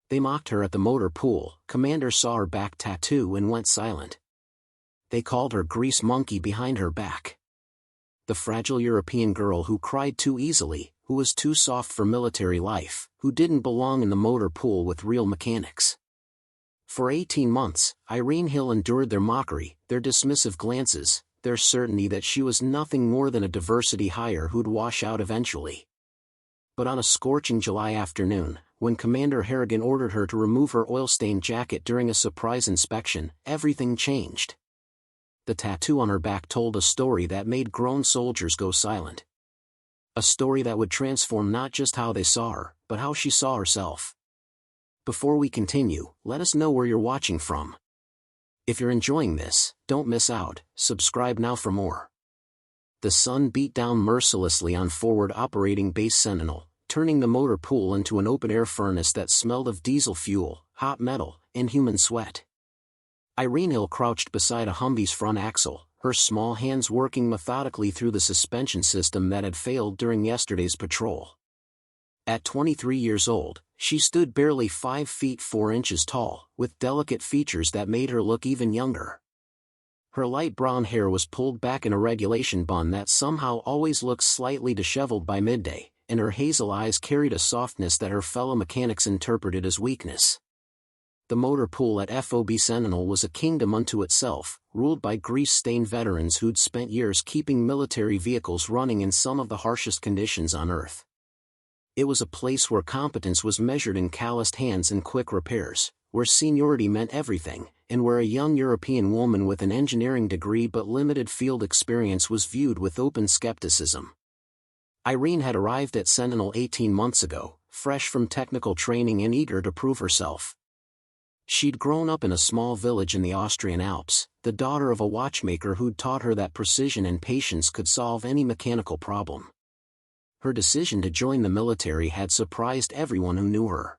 They mocked her at the motor pool. Commander saw her back tattoo and went silent. They called her grease monkey behind her back. The fragile European girl who cried too easily, who was too soft for military life, who didn't belong in the motor pool with real mechanics. For 18 months, Irene Hill endured their mockery, their dismissive glances, their certainty that she was nothing more than a diversity hire who'd wash out eventually. But on a scorching July afternoon, when Commander Harrigan ordered her to remove her oil-stained jacket during a surprise inspection, everything changed. The tattoo on her back told a story that made grown soldiers go silent. A story that would transform not just how they saw her, but how she saw herself. Before we continue, let us know where you're watching from. If you're enjoying this, don't miss out, subscribe now for more. The sun beat down mercilessly on Forward Operating Base Sentinel, turning the motor pool into an open-air furnace that smelled of diesel fuel, hot metal, and human sweat. Irene Hill crouched beside a Humvee's front axle, her small hands working methodically through the suspension system that had failed during yesterday's patrol. At 23 years old, she stood barely 5 feet 4 inches tall, with delicate features that made her look even younger. Her light brown hair was pulled back in a regulation bun that somehow always looked slightly disheveled by midday, and her hazel eyes carried a softness that her fellow mechanics interpreted as weakness. The motor pool at FOB Sentinel was a kingdom unto itself, ruled by grease-stained veterans who'd spent years keeping military vehicles running in some of the harshest conditions on Earth. It was a place where competence was measured in calloused hands and quick repairs, where seniority meant everything, and where a young European woman with an engineering degree but limited field experience was viewed with open skepticism. Irene had arrived at Sentinel 18 months ago, fresh from technical training and eager to prove herself. She'd grown up in a small village in the Austrian Alps, the daughter of a watchmaker who'd taught her that precision and patience could solve any mechanical problem. Her decision to join the military had surprised everyone who knew her.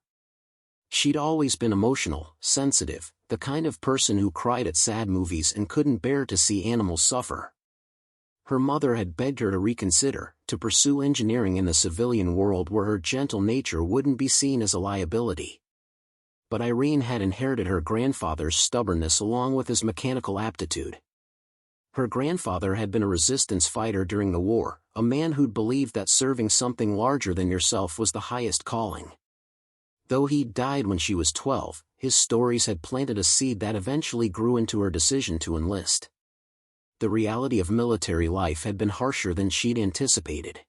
She'd always been emotional, sensitive, the kind of person who cried at sad movies and couldn't bear to see animals suffer. Her mother had begged her to reconsider, to pursue engineering in the civilian world where her gentle nature wouldn't be seen as a liability. But Irene had inherited her grandfather's stubbornness along with his mechanical aptitude. Her grandfather had been a resistance fighter during the war, a man who'd believed that serving something larger than yourself was the highest calling. Though he'd died when she was 12, his stories had planted a seed that eventually grew into her decision to enlist. The reality of military life had been harsher than she'd anticipated.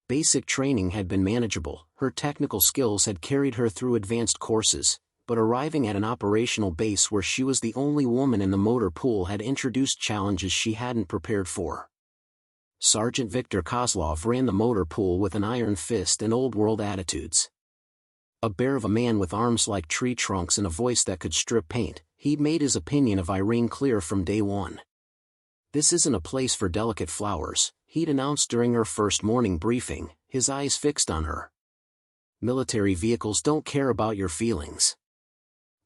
Basic training had been manageable, her technical skills had carried her through advanced courses, but arriving at an operational base where she was the only woman in the motor pool had introduced challenges she hadn't prepared for. Sergeant Viktor Kozlov ran the motor pool with an iron fist and old-world attitudes. A bear of a man with arms like tree trunks and a voice that could strip paint, he'd made his opinion of Irene clear from day one. "This isn't a place for delicate flowers," he'd announced during her first morning briefing, his eyes fixed on her. "Military vehicles don't care about your feelings.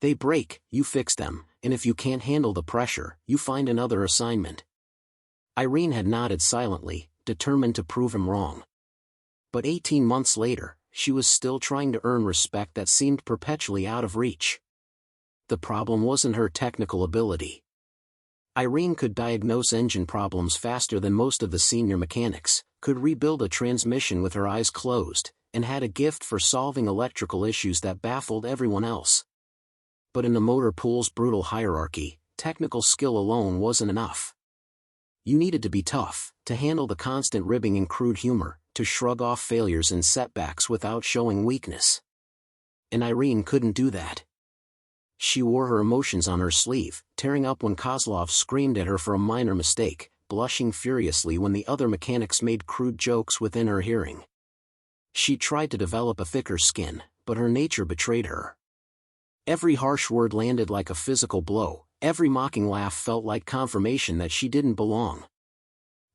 They break, you fix them, and if you can't handle the pressure, you find another assignment." Irene had nodded silently, determined to prove him wrong. But 18 months later, she was still trying to earn respect that seemed perpetually out of reach. The problem wasn't her technical ability. Irene could diagnose engine problems faster than most of the senior mechanics, could rebuild a transmission with her eyes closed, and had a gift for solving electrical issues that baffled everyone else. But in the motor pool's brutal hierarchy, technical skill alone wasn't enough. You needed to be tough, to handle the constant ribbing and crude humor, to shrug off failures and setbacks without showing weakness. And Irene couldn't do that. She wore her emotions on her sleeve, tearing up when Kozlov screamed at her for a minor mistake, blushing furiously when the other mechanics made crude jokes within her hearing. She tried to develop a thicker skin, but her nature betrayed her. Every harsh word landed like a physical blow, every mocking laugh felt like confirmation that she didn't belong.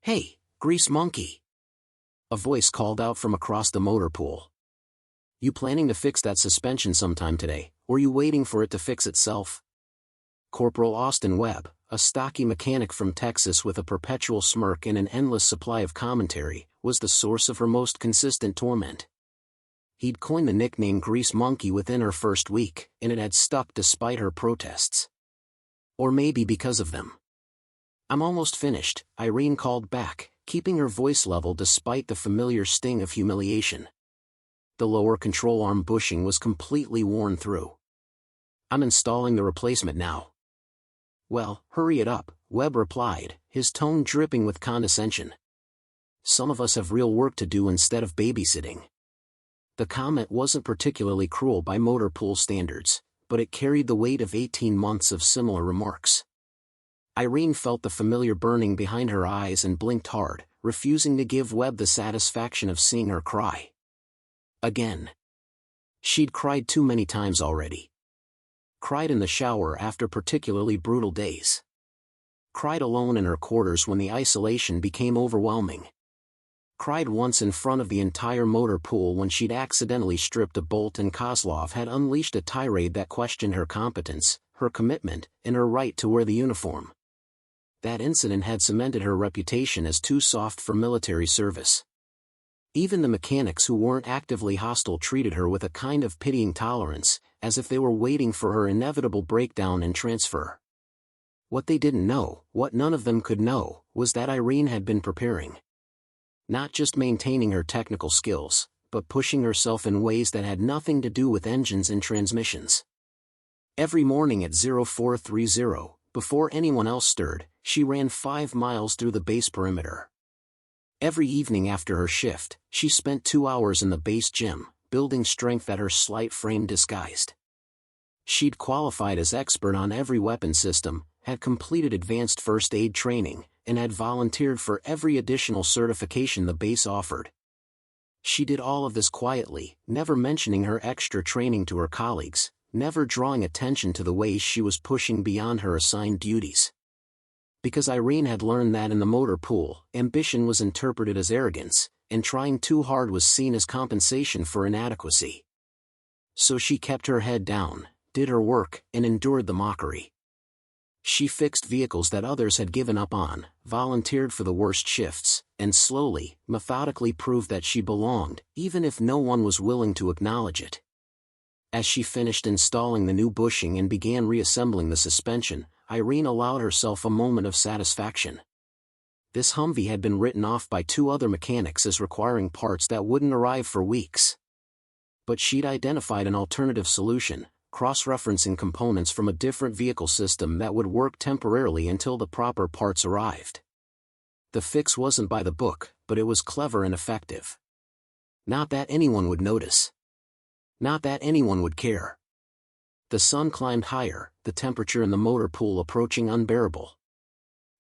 "Hey, grease monkey!" a voice called out from across the motor pool. "You planning to fix that suspension sometime today, or you waiting for it to fix itself?" Corporal Austin Webb, a stocky mechanic from Texas with a perpetual smirk and an endless supply of commentary, was the source of her most consistent torment. He'd coined the nickname Grease Monkey within her first week, and it had stuck despite her protests. Or maybe because of them. "I'm almost finished," Irene called back, keeping her voice level despite the familiar sting of humiliation. The lower control arm bushing was completely worn through. "I'm installing the replacement now." "Well, hurry it up," Webb replied, his tone dripping with condescension. "Some of us have real work to do instead of babysitting." The comment wasn't particularly cruel by motor pool standards, but it carried the weight of 18 months of similar remarks. Irene felt the familiar burning behind her eyes and blinked hard, refusing to give Webb the satisfaction of seeing her cry. Again. She'd cried too many times already. Cried in the shower after particularly brutal days. Cried alone in her quarters when the isolation became overwhelming. Cried once in front of the entire motor pool when she'd accidentally stripped a bolt and Kozlov had unleashed a tirade that questioned her competence, her commitment, and her right to wear the uniform. That incident had cemented her reputation as too soft for military service. Even the mechanics who weren't actively hostile treated her with a kind of pitying tolerance, as if they were waiting for her inevitable breakdown and transfer. What they didn't know, what none of them could know, was that Irene had been preparing. Not just maintaining her technical skills, but pushing herself in ways that had nothing to do with engines and transmissions. Every morning at 0430, before anyone else stirred, she ran 5 miles through the base perimeter. Every evening after her shift, she spent 2 hours in the base gym, building strength that her slight frame disguised. She'd qualified as expert on every weapon system, had completed advanced first aid training, and had volunteered for every additional certification the base offered. She did all of this quietly, never mentioning her extra training to her colleagues, never drawing attention to the ways she was pushing beyond her assigned duties. Because Irene had learned that in the motor pool, ambition was interpreted as arrogance, and trying too hard was seen as compensation for inadequacy. So she kept her head down, did her work, and endured the mockery. She fixed vehicles that others had given up on, volunteered for the worst shifts, and slowly, methodically proved that she belonged, even if no one was willing to acknowledge it. As she finished installing the new bushing and began reassembling the suspension, Irene allowed herself a moment of satisfaction. This Humvee had been written off by 2 other mechanics as requiring parts that wouldn't arrive for weeks. But she'd identified an alternative solution, cross-referencing components from a different vehicle system that would work temporarily until the proper parts arrived. The fix wasn't by the book, but it was clever and effective. Not that anyone would notice. Not that anyone would care. The sun climbed higher, the temperature in the motor pool approaching unbearable.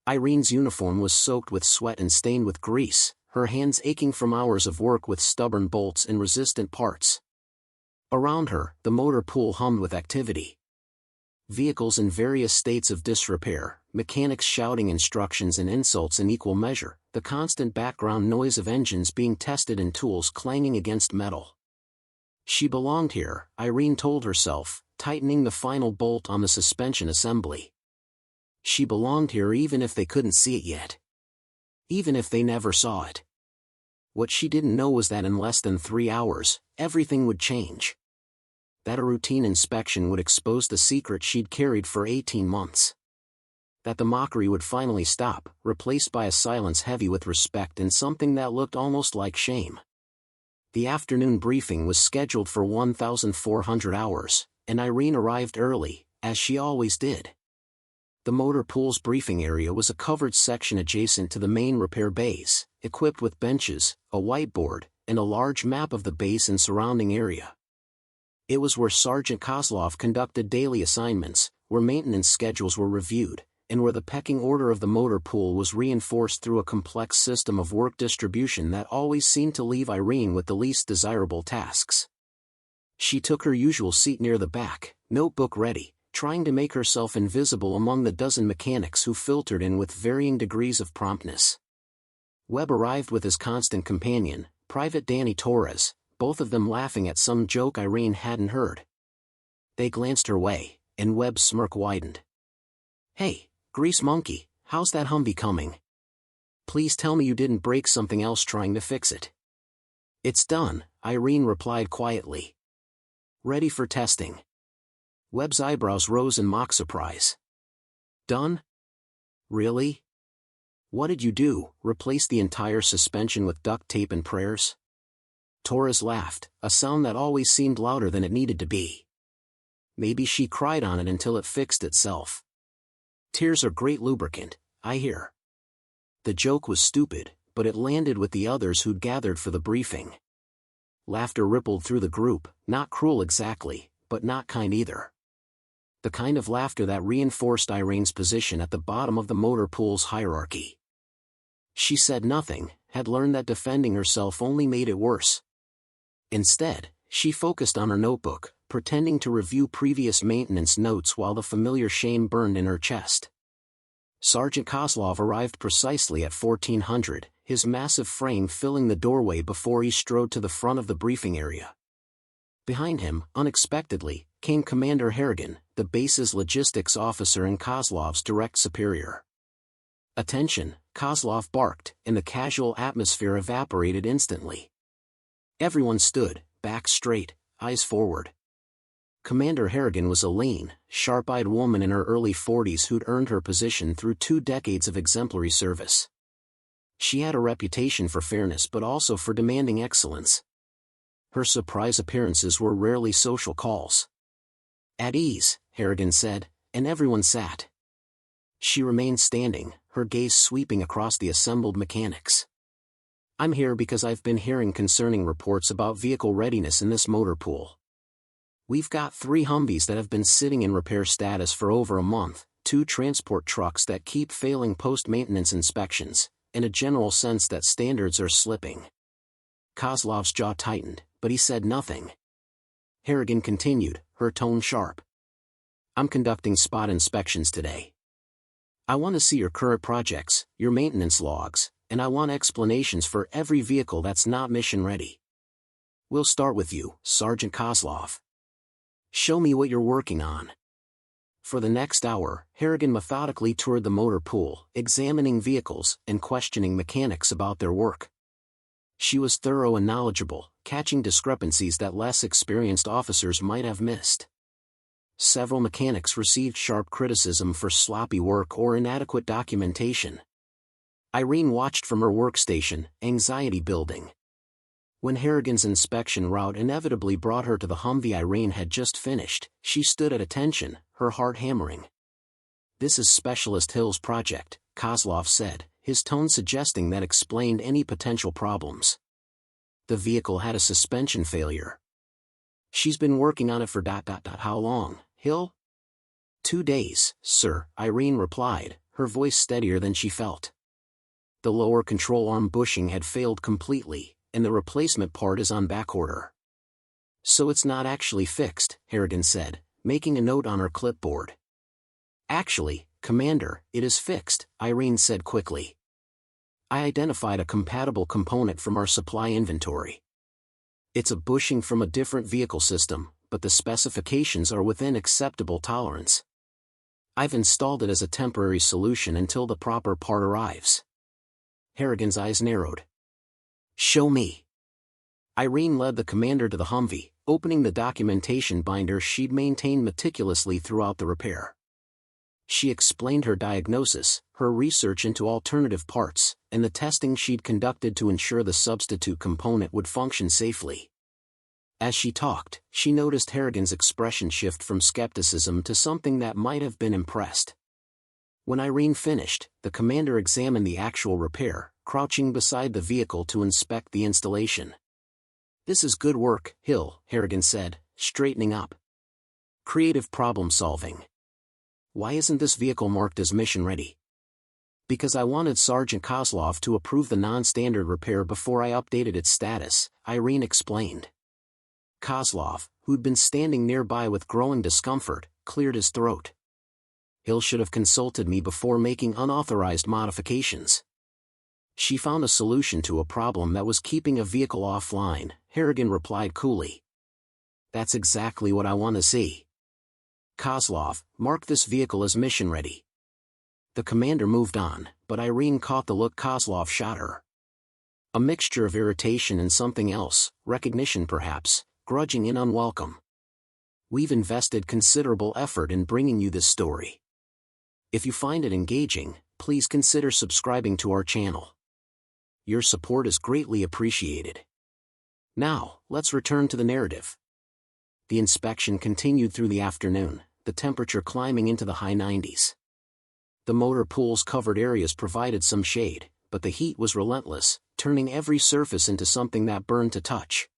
Irene's uniform was soaked with sweat and stained with grease, her hands aching from hours of work with stubborn bolts and resistant parts. Around her, the motor pool hummed with activity. Vehicles in various states of disrepair, mechanics shouting instructions and insults in equal measure, the constant background noise of engines being tested and tools clanging against metal. She belonged here, Irene told herself, tightening the final bolt on the suspension assembly. She belonged here even if they couldn't see it yet. Even if they never saw it. What she didn't know was that in less than 3 hours, everything would change. That a routine inspection would expose the secret she'd carried for 18 months. That the mockery would finally stop, replaced by a silence heavy with respect and something that looked almost like shame. The afternoon briefing was scheduled for 1,400 hours, and Irene arrived early, as she always did. The motor pool's briefing area was a covered section adjacent to the main repair bays, equipped with benches, a whiteboard, and a large map of the base and surrounding area. It was where Sergeant Kozlov conducted daily assignments, where maintenance schedules were reviewed, and where the pecking order of the motor pool was reinforced through a complex system of work distribution that always seemed to leave Irene with the least desirable tasks. She took her usual seat near the back, notebook ready, trying to make herself invisible among the dozen mechanics who filtered in with varying degrees of promptness. Webb arrived with his constant companion, Private Danny Torres, both of them laughing at some joke Irene hadn't heard. They glanced her way, and Webb's smirk widened. "Hey, Grease Monkey, how's that Humvee coming? Please tell me you didn't break something else trying to fix it." It's done, Irene replied quietly. Ready for testing. Webb's eyebrows rose in mock surprise. Done? Really? What did you do, replace the entire suspension with duct tape and prayers? Torres laughed, a sound that always seemed louder than it needed to be. Maybe she cried on it until it fixed itself. Tears are great lubricant, I hear. The joke was stupid, but it landed with the others who'd gathered for the briefing. Laughter rippled through the group, not cruel exactly, but not kind either. The kind of laughter that reinforced Irene's position at the bottom of the motor pool's hierarchy. She said nothing, had learned that defending herself only made it worse. Instead, she focused on her notebook, pretending to review previous maintenance notes while the familiar shame burned in her chest. Sergeant Kozlov arrived precisely at 1400, his massive frame filling the doorway before he strode to the front of the briefing area. Behind him, unexpectedly, came Commander Harrigan, the base's logistics officer and Kozlov's direct superior. Attention, Kozlov barked, and the casual atmosphere evaporated instantly. Everyone stood, back straight, eyes forward. Commander Harrigan was a lean, sharp-eyed woman in her early 40s who'd earned her position through 2 decades of exemplary service. She had a reputation for fairness but also for demanding excellence. Her surprise appearances were rarely social calls. At ease, Harrigan said, and everyone sat. She remained standing, her gaze sweeping across the assembled mechanics. I'm here because I've been hearing concerning reports about vehicle readiness in this motor pool. We've got 3 Humvees that have been sitting in repair status for over a month, 2 transport trucks that keep failing post-maintenance inspections, and a general sense that standards are slipping. Kozlov's jaw tightened, but he said nothing. Harrigan continued, her tone sharp. I'm conducting spot inspections today. I want to see your current projects, your maintenance logs, and I want explanations for every vehicle that's not mission ready. We'll start with you, Sergeant Kozlov. Show me what you're working on. For the next hour, Harrigan methodically toured the motor pool, examining vehicles and questioning mechanics about their work. She was thorough and knowledgeable, catching discrepancies that less experienced officers might have missed. Several mechanics received sharp criticism for sloppy work or inadequate documentation. Irene watched from her workstation, anxiety building. When Harrigan's inspection route inevitably brought her to the Humvee Irene had just finished, she stood at attention, her heart hammering. This is Specialist Hill's project, Kozlov said, his tone suggesting that explained any potential problems. The vehicle had a suspension failure. She's been working on it for how long, Hill? 2 days, sir, Irene replied, her voice steadier than she felt. The lower control arm bushing had failed completely, and the replacement part is on backorder. So it's not actually fixed, Harrigan said, making a note on her clipboard. Actually, Commander, it is fixed, Irene said quickly. I identified a compatible component from our supply inventory. It's a bushing from a different vehicle system, but the specifications are within acceptable tolerance. I've installed it as a temporary solution until the proper part arrives. Harrigan's eyes narrowed. Show me. Irene led the commander to the Humvee, opening the documentation binder she'd maintained meticulously throughout the repair. She explained her diagnosis, her research into alternative parts, and the testing she'd conducted to ensure the substitute component would function safely. As she talked, she noticed Harrigan's expression shift from skepticism to something that might have been impressed. When Irene finished, the commander examined the actual repair, crouching beside the vehicle to inspect the installation. This is good work, Hill, Harrigan said, straightening up. Creative problem solving. Why isn't this vehicle marked as mission ready? Because I wanted Sergeant Kozlov to approve the non-standard repair before I updated its status, Irene explained. Kozlov, who'd been standing nearby with growing discomfort, cleared his throat. Hill should have consulted me before making unauthorized modifications. She found a solution to a problem that was keeping a vehicle offline, Harrigan replied coolly. That's exactly what I want to see. Kozlov, mark this vehicle as mission ready. The commander moved on, but Irene caught the look Kozlov shot her. A mixture of irritation and something else, recognition perhaps, grudging and unwelcome. We've invested considerable effort in bringing you this story. If you find it engaging, please consider subscribing to our channel. Your support is greatly appreciated. Now, let's return to the narrative. The inspection continued through the afternoon, the temperature climbing into the high 90s. The motor pool's covered areas provided some shade, but the heat was relentless, turning every surface into something that burned to touch.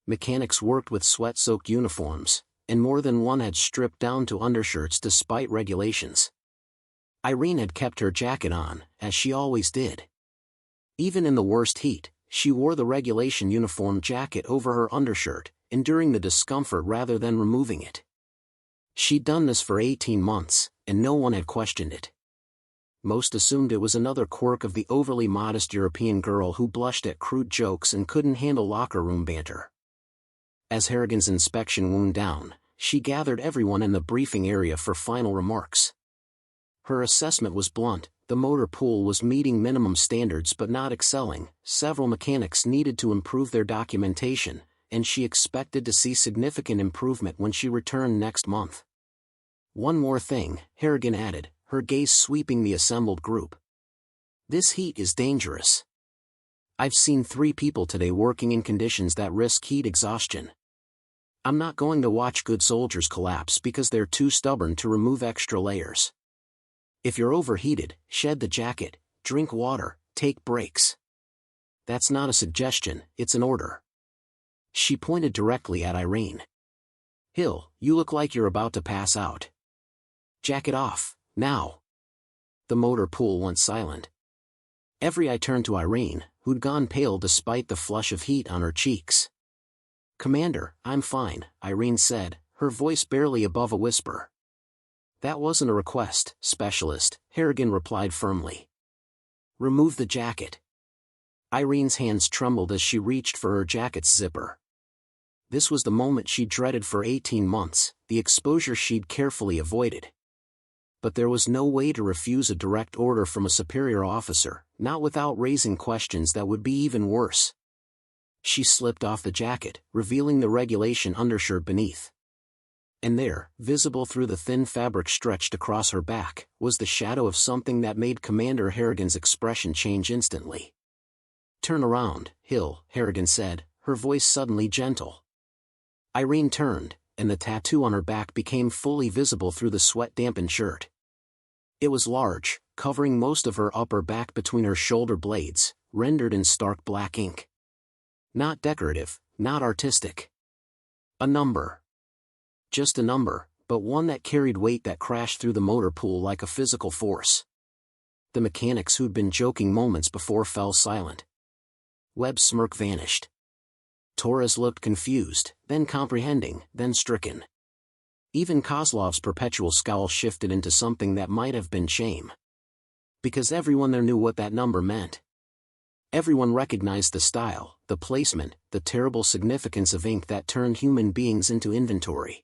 Mechanics worked with sweat-soaked uniforms, and more than one had stripped down to undershirts despite regulations. Irene had kept her jacket on, as she always did. Even in the worst heat, she wore the regulation uniform jacket over her undershirt, enduring the discomfort rather than removing it. She'd done this for 18 months, and no one had questioned it. Most assumed it was another quirk of the overly modest European girl who blushed at crude jokes and couldn't handle locker room banter. As Harrigan's inspection wound down, she gathered everyone in the briefing area for final remarks. Her assessment was blunt: the motor pool was meeting minimum standards but not excelling, several mechanics needed to improve their documentation, and she expected to see significant improvement when she returned next month. One more thing, Harrigan added, her gaze sweeping the assembled group. This heat is dangerous. I've seen 3 people today working in conditions that risk heat exhaustion. I'm not going to watch good soldiers collapse because they're too stubborn to remove extra layers. If you're overheated, shed the jacket, drink water, take breaks. That's not a suggestion, it's an order. She pointed directly at Irene. Hill, you look like you're about to pass out. Jacket off, now. The motor pool went silent. Every eye turned to Irene, who'd gone pale despite the flush of heat on her cheeks. Commander, I'm fine, Irene said, her voice barely above a whisper. That wasn't a request, Specialist, Harrigan replied firmly. Remove the jacket. Irene's hands trembled as she reached for her jacket's zipper. This was the moment she'd dreaded for 18 months, the exposure she'd carefully avoided. But there was no way to refuse a direct order from a superior officer, not without raising questions that would be even worse. She slipped off the jacket, revealing the regulation undershirt beneath. And there, visible through the thin fabric stretched across her back, was the shadow of something that made Commander Harrigan's expression change instantly. Turn around, Hill, Harrigan said, her voice suddenly gentle. Irene turned, and the tattoo on her back became fully visible through the sweat-dampened shirt. It was large, covering most of her upper back between her shoulder blades, rendered in stark black ink. Not decorative, not artistic. A number. Just a number, but one that carried weight that crashed through the motor pool like a physical force. The mechanics who'd been joking moments before fell silent. Webb's smirk vanished. Torres looked confused, then comprehending, then stricken. Even Kozlov's perpetual scowl shifted into something that might have been shame. Because everyone there knew what that number meant. Everyone recognized the style, the placement, the terrible significance of ink that turned human beings into inventory.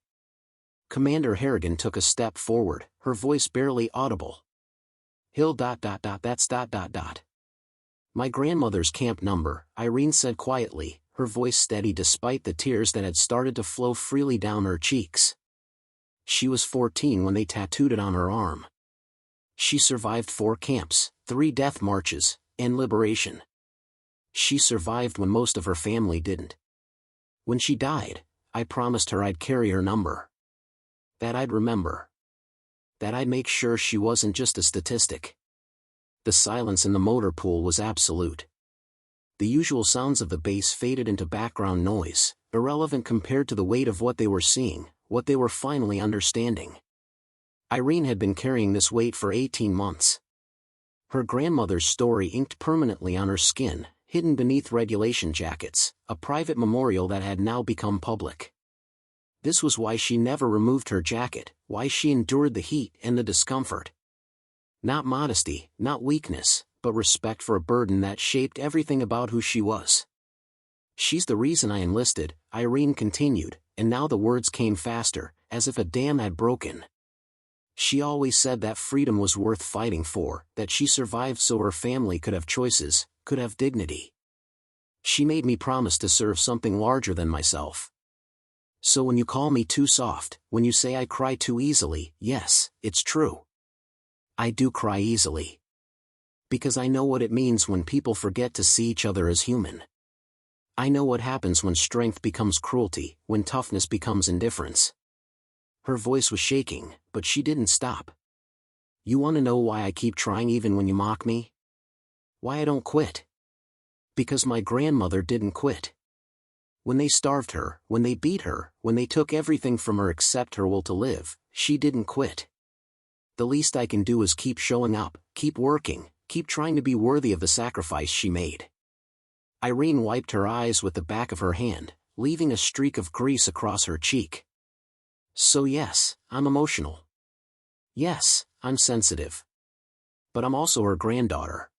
Commander Harrigan took a step forward, her voice barely audible. Hill ... that's ... My grandmother's camp number, Irene said quietly, her voice steady despite the tears that had started to flow freely down her cheeks. She was 14 when they tattooed it on her arm. She survived 4 camps, 3 death marches, and liberation. She survived when most of her family didn't. When she died, I promised her I'd carry her number. That I'd remember. That I'd make sure she wasn't just a statistic. The silence in the motor pool was absolute. The usual sounds of the base faded into background noise, irrelevant compared to the weight of what they were seeing, what they were finally understanding. Irene had been carrying this weight for 18 months. Her grandmother's story inked permanently on her skin, hidden beneath regulation jackets, a private memorial that had now become public. This was why she never removed her jacket, why she endured the heat and the discomfort. Not modesty, not weakness, but respect for a burden that shaped everything about who she was. She's the reason I enlisted, Irene continued, and now the words came faster, as if a dam had broken. She always said that freedom was worth fighting for, that she survived so her family could have choices, could have dignity. She made me promise to serve something larger than myself. So when you call me too soft, when you say I cry too easily, yes, it's true. I do cry easily. Because I know what it means when people forget to see each other as human. I know what happens when strength becomes cruelty, when toughness becomes indifference. Her voice was shaking, but she didn't stop. You want to know why I keep trying even when you mock me? Why I don't quit? Because my grandmother didn't quit. When they starved her, when they beat her, when they took everything from her except her will to live, she didn't quit. The least I can do is keep showing up, keep working, keep trying to be worthy of the sacrifice she made. Irene wiped her eyes with the back of her hand, leaving a streak of grease across her cheek. So yes, I'm emotional. Yes, I'm sensitive. But I'm also her granddaughter.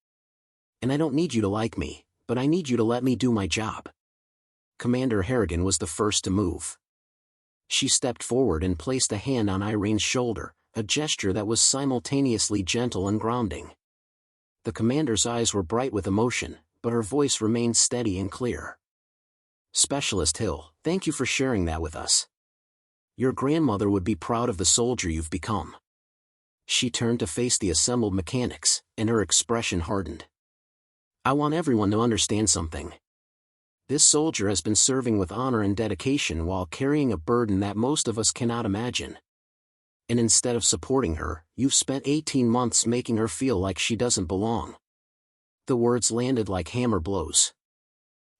And I don't need you to like me, but I need you to let me do my job. Commander Harrigan was the first to move. She stepped forward and placed a hand on Irene's shoulder, a gesture that was simultaneously gentle and grounding. The commander's eyes were bright with emotion, but her voice remained steady and clear. Specialist Hill, thank you for sharing that with us. Your grandmother would be proud of the soldier you've become. She turned to face the assembled mechanics, and her expression hardened. I want everyone to understand something. This soldier has been serving with honor and dedication while carrying a burden that most of us cannot imagine. And instead of supporting her, you've spent 18 months making her feel like she doesn't belong. The words landed like hammer blows.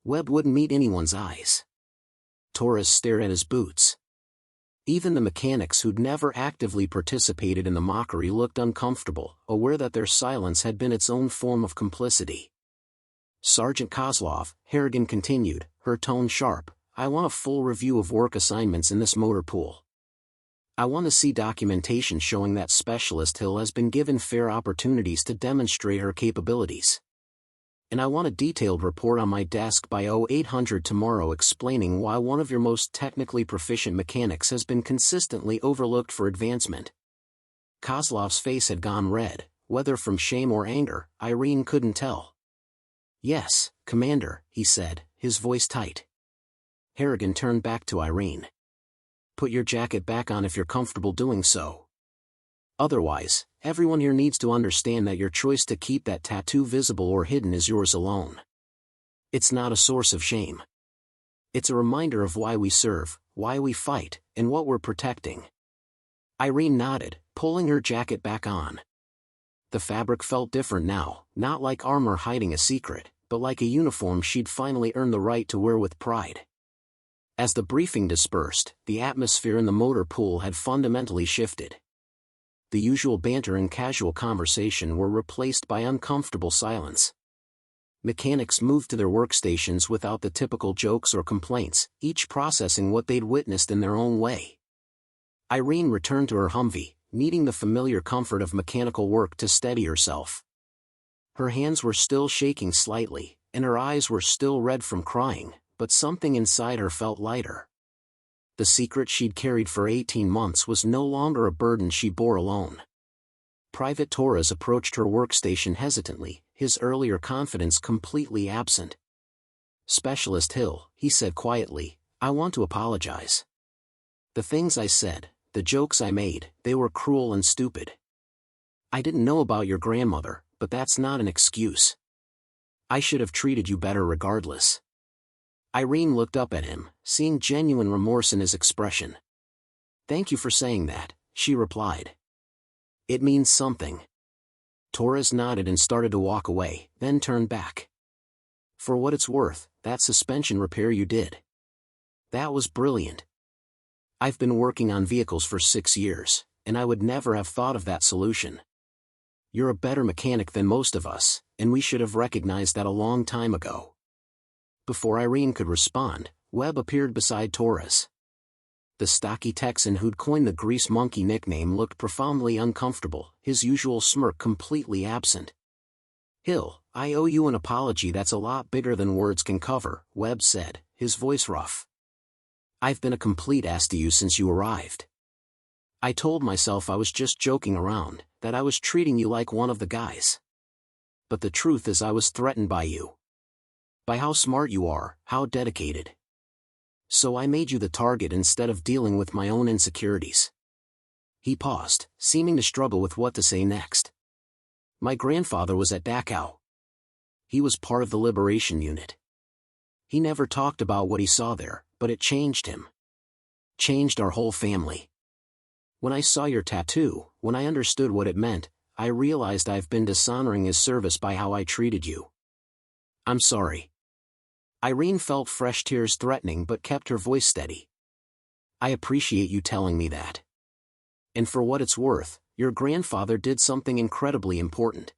Webb wouldn't meet anyone's eyes. Torres stared at his boots. Even the mechanics who'd never actively participated in the mockery looked uncomfortable, aware that their silence had been its own form of complicity. Sergeant Kozlov, Harrigan continued, her tone sharp, I want a full review of work assignments in this motor pool. I want to see documentation showing that Specialist Hill has been given fair opportunities to demonstrate her capabilities. And I want a detailed report on my desk by 0800 tomorrow explaining why one of your most technically proficient mechanics has been consistently overlooked for advancement. Kozlov's face had gone red, whether from shame or anger, Irene couldn't tell. Yes, Commander, he said, his voice tight. Harrigan turned back to Irene. Put your jacket back on if you're comfortable doing so. Otherwise, everyone here needs to understand that your choice to keep that tattoo visible or hidden is yours alone. It's not a source of shame. It's a reminder of why we serve, why we fight, and what we're protecting. Irene nodded, pulling her jacket back on. The fabric felt different now, not like armor hiding a secret, but like a uniform she'd finally earned the right to wear with pride. As the briefing dispersed, the atmosphere in the motor pool had fundamentally shifted. The usual banter and casual conversation were replaced by uncomfortable silence. Mechanics moved to their workstations without the typical jokes or complaints, each processing what they'd witnessed in their own way. Irene returned to her Humvee, needing the familiar comfort of mechanical work to steady herself. Her hands were still shaking slightly, and her eyes were still red from crying, but something inside her felt lighter. The secret she'd carried for 18 months was no longer a burden she bore alone. Private Torres approached her workstation hesitantly, his earlier confidence completely absent. Specialist Hill, he said quietly, I want to apologize. The things I said, the jokes I made, they were cruel and stupid. I didn't know about your grandmother, but that's not an excuse. I should have treated you better regardless. Irene looked up at him, seeing genuine remorse in his expression. Thank you for saying that, she replied. It means something. Torres nodded and started to walk away, then turned back. For what it's worth, that suspension repair you did. That was brilliant. I've been working on vehicles for 6 years, and I would never have thought of that solution. You're a better mechanic than most of us, and we should have recognized that a long time ago. Before Irene could respond, Webb appeared beside Torres. The stocky Texan who'd coined the Grease Monkey nickname looked profoundly uncomfortable, his usual smirk completely absent. Hill, I owe you an apology that's a lot bigger than words can cover, Webb said, his voice rough. I've been a complete ass to you since you arrived. I told myself I was just joking around, that I was treating you like one of the guys. But the truth is I was threatened by you. By how smart you are, how dedicated. So I made you the target instead of dealing with my own insecurities. He paused, seeming to struggle with what to say next. My grandfather was at Dachau. He was part of the liberation unit. He never talked about what he saw there, but it changed him. Changed our whole family. When I saw your tattoo, when I understood what it meant, I realized I've been dishonoring his service by how I treated you. I'm sorry. Irene felt fresh tears threatening but kept her voice steady. I appreciate you telling me that. And for what it's worth, your grandfather did something incredibly important.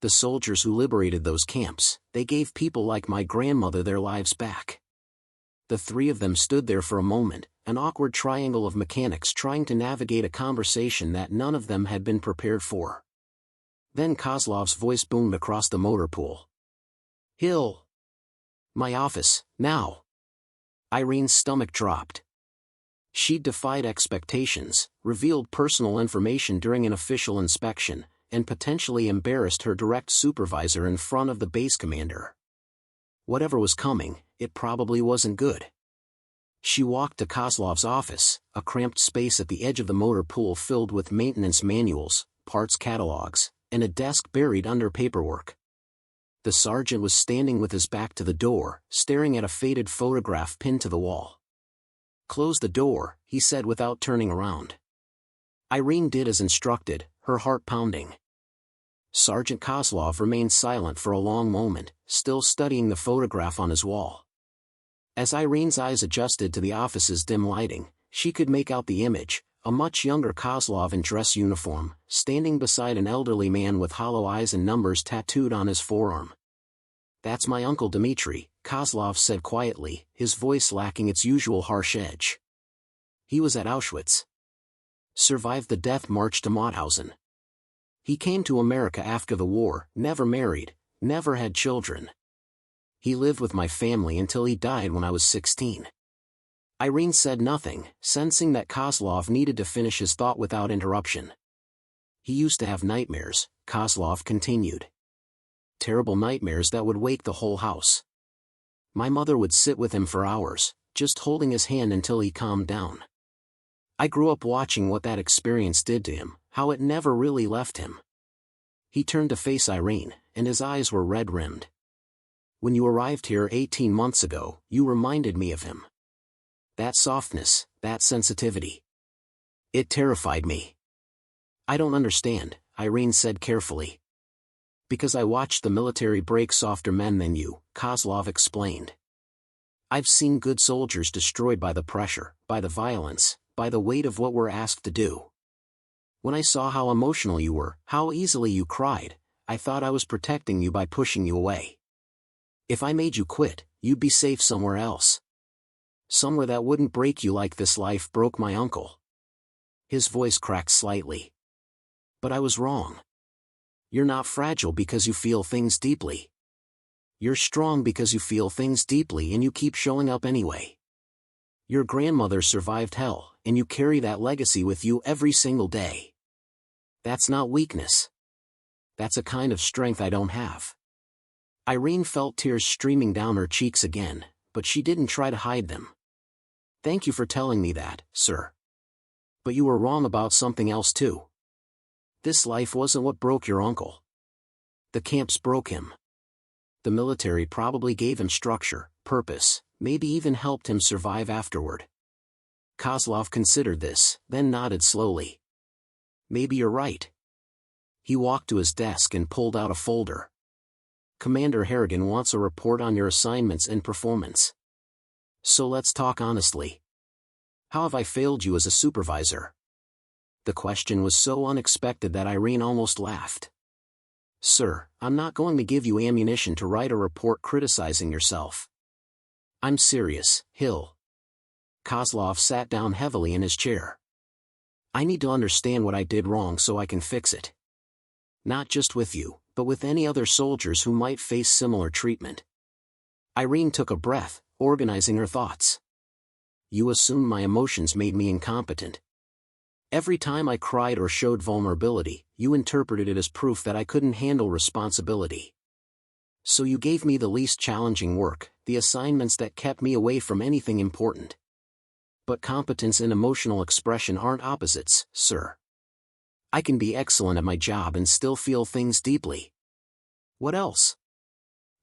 The soldiers who liberated those camps, they gave people like my grandmother their lives back. The three of them stood there for a moment, an awkward triangle of mechanics trying to navigate a conversation that none of them had been prepared for. Then Kozlov's voice boomed across the motor pool. Hill! My office, now! Irene's stomach dropped. She'd defied expectations, revealed personal information during an official inspection, and potentially embarrassed her direct supervisor in front of the base commander. Whatever was coming, it probably wasn't good. She walked to Kozlov's office, a cramped space at the edge of the motor pool filled with maintenance manuals, parts catalogs, and a desk buried under paperwork. The sergeant was standing with his back to the door, staring at a faded photograph pinned to the wall. Close the door, he said without turning around. Irene did as instructed, her heart pounding. Sergeant Kozlov remained silent for a long moment, still studying the photograph on his wall. As Irene's eyes adjusted to the office's dim lighting, she could make out the image, a much younger Kozlov in dress uniform, standing beside an elderly man with hollow eyes and numbers tattooed on his forearm. That's my uncle Dmitri, Kozlov said quietly, his voice lacking its usual harsh edge. He was at Auschwitz. Survived the death march to Mauthausen. He came to America after the war, never married, never had children. He lived with my family until he died when I was 16. Irene said nothing, sensing that Kozlov needed to finish his thought without interruption. He used to have nightmares, Kozlov continued. Terrible nightmares that would wake the whole house. My mother would sit with him for hours, just holding his hand until he calmed down. I grew up watching what that experience did to him, how it never really left him. He turned to face Irene, and his eyes were red-rimmed. When you arrived here 18 months ago, you reminded me of him. That softness, that sensitivity. It terrified me. I don't understand, Irene said carefully. Because I watched the military break softer men than you, Kozlov explained. I've seen good soldiers destroyed by the pressure, by the violence, by the weight of what we're asked to do. When I saw how emotional you were, how easily you cried, I thought I was protecting you by pushing you away. If I made you quit, you'd be safe somewhere else. Somewhere that wouldn't break you like this life broke my uncle. His voice cracked slightly. But I was wrong. You're not fragile because you feel things deeply. You're strong because you feel things deeply and you keep showing up anyway. Your grandmother survived hell, and you carry that legacy with you every single day. That's not weakness. That's a kind of strength I don't have. Irene felt tears streaming down her cheeks again, but she didn't try to hide them. Thank you for telling me that, sir. But you were wrong about something else too. This life wasn't what broke your uncle. The camps broke him. The military probably gave him structure, purpose, maybe even helped him survive afterward. Kozlov considered this, then nodded slowly. Maybe you're right. He walked to his desk and pulled out a folder. Commander Harrigan wants a report on your assignments and performance. So let's talk honestly. How have I failed you as a supervisor? The question was so unexpected that Irene almost laughed. Sir, I'm not going to give you ammunition to write a report criticizing yourself. I'm serious, Hill. Kozlov sat down heavily in his chair. I need to understand what I did wrong so I can fix it. Not just with you, but with any other soldiers who might face similar treatment. Irene took a breath, organizing her thoughts. You assumed my emotions made me incompetent. Every time I cried or showed vulnerability, you interpreted it as proof that I couldn't handle responsibility. So you gave me the least challenging work, the assignments that kept me away from anything important. But competence and emotional expression aren't opposites, sir. I can be excellent at my job and still feel things deeply. What else?